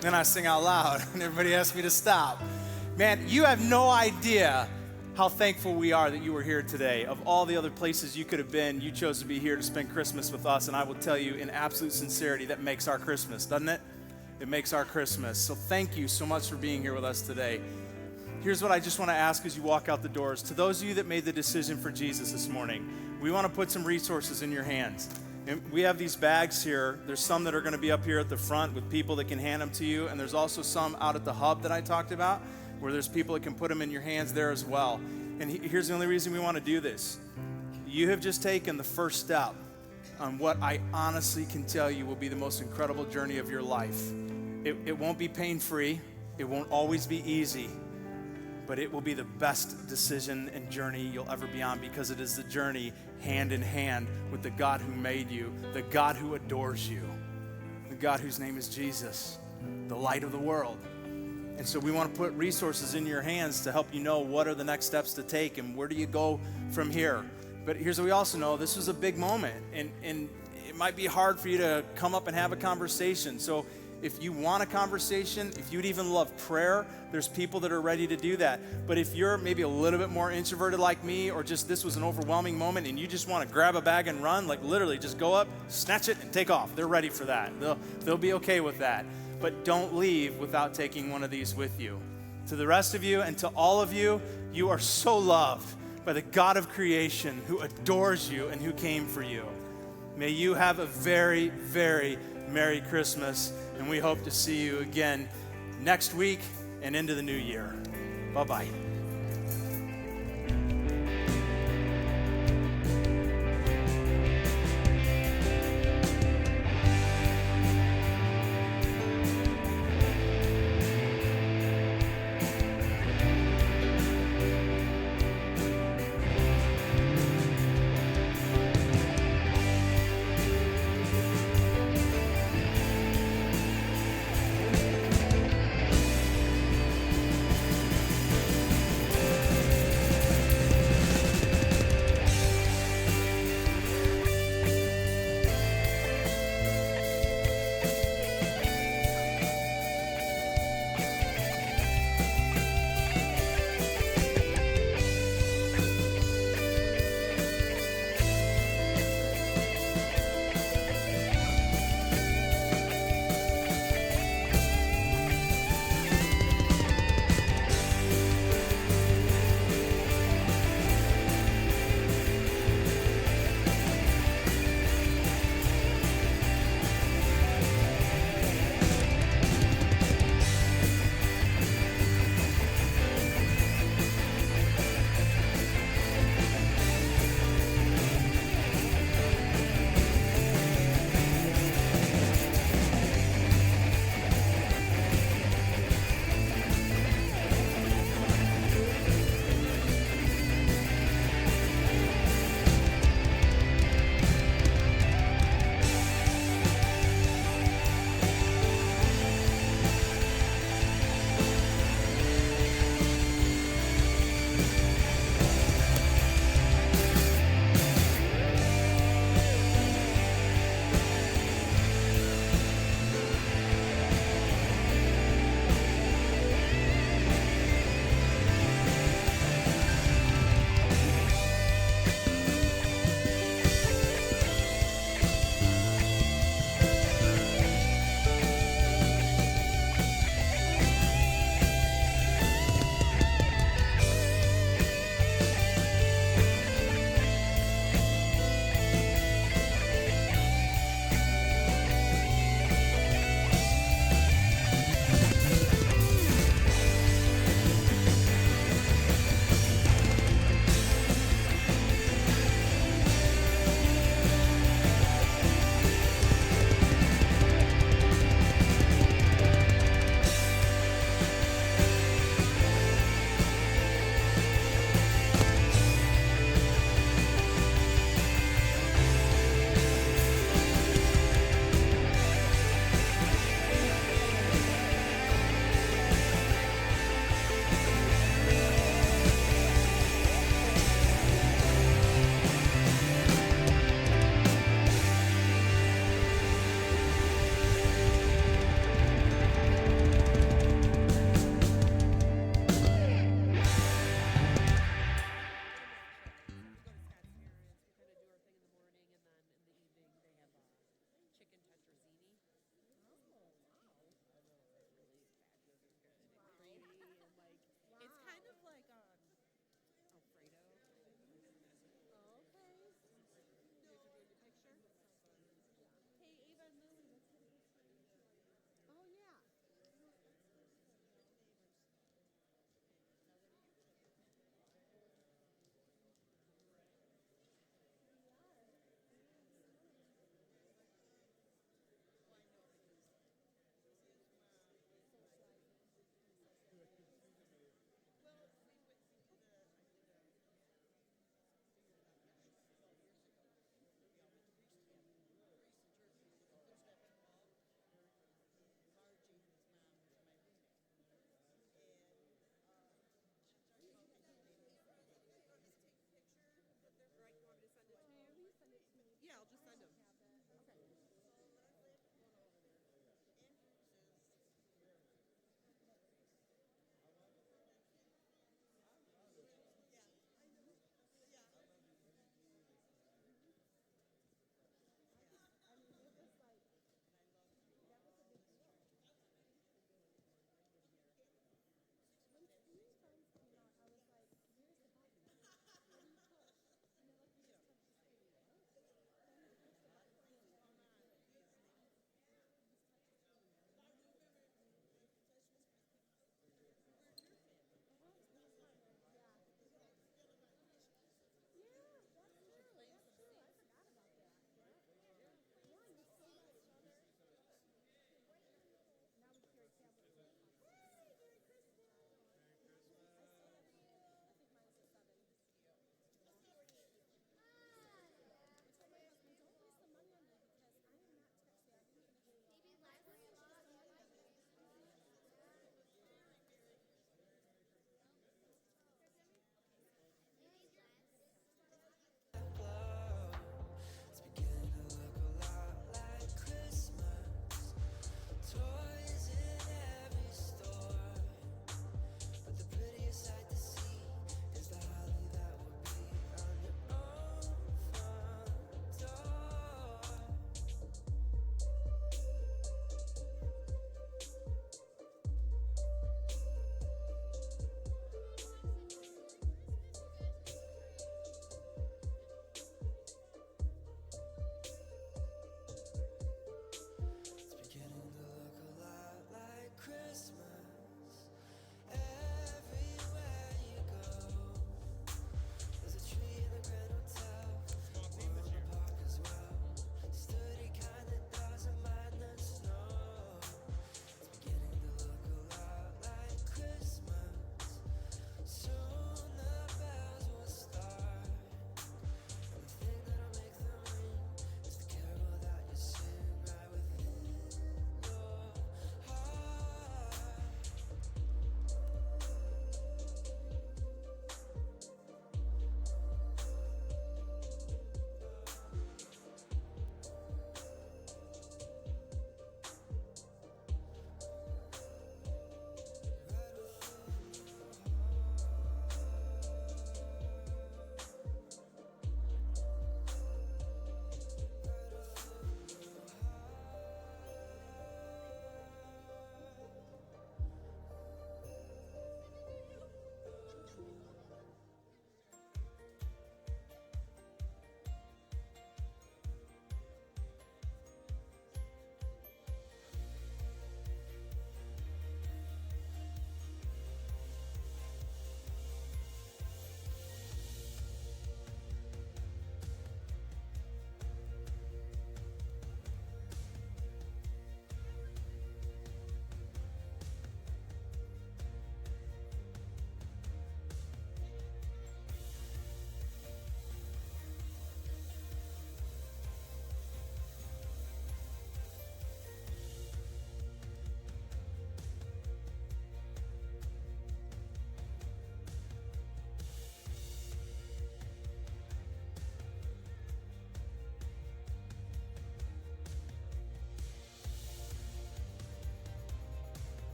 Then I sing out loud, and everybody asks me to stop. Man, you have no idea how thankful we are that you were here today. Of all the other places you could have been, you chose to be here to spend Christmas with us, and I will tell you in absolute sincerity, that makes our Christmas, doesn't it? It makes our Christmas. So thank you so much for being here with us today. Here's what I just want to ask as you walk out the doors. To those of you that made the decision for Jesus this morning, we want to put some resources in your hands. And we have these bags here. There's some that are going to be up here at the front with people that can hand them to you, and there's also some out at the hub that I talked about, where there's people that can put them in your hands there as well. And here's the only reason we want to do this. You have just taken the first step on what I honestly can tell you will be the most incredible journey of your life. It won't be pain-free. It won't always be easy. But it will be the best decision and journey you'll ever be on, because it is the journey hand in hand with the God who made you, the God who adores you, the God whose name is Jesus, the light of the world. And so we want to put resources in your hands to help you know what are the next steps to take and where do you go from here. But here's what we also know. This was a big moment, and it might be hard for you to come up and have a conversation. So if you want a conversation, if you'd even love prayer, there's people that are ready to do that. But if you're maybe a little bit more introverted like me, or just this was an overwhelming moment and you just want to grab a bag and run, like literally just go up, snatch it, and take off. They're ready for that. They'll be okay with that. But don't leave without taking one of these with you. To the rest of you and to all of you, you are so loved by the God of creation who adores you and who came for you. May you have a very, very Merry Christmas, and we hope to see you again next week and into the new year. Bye-bye.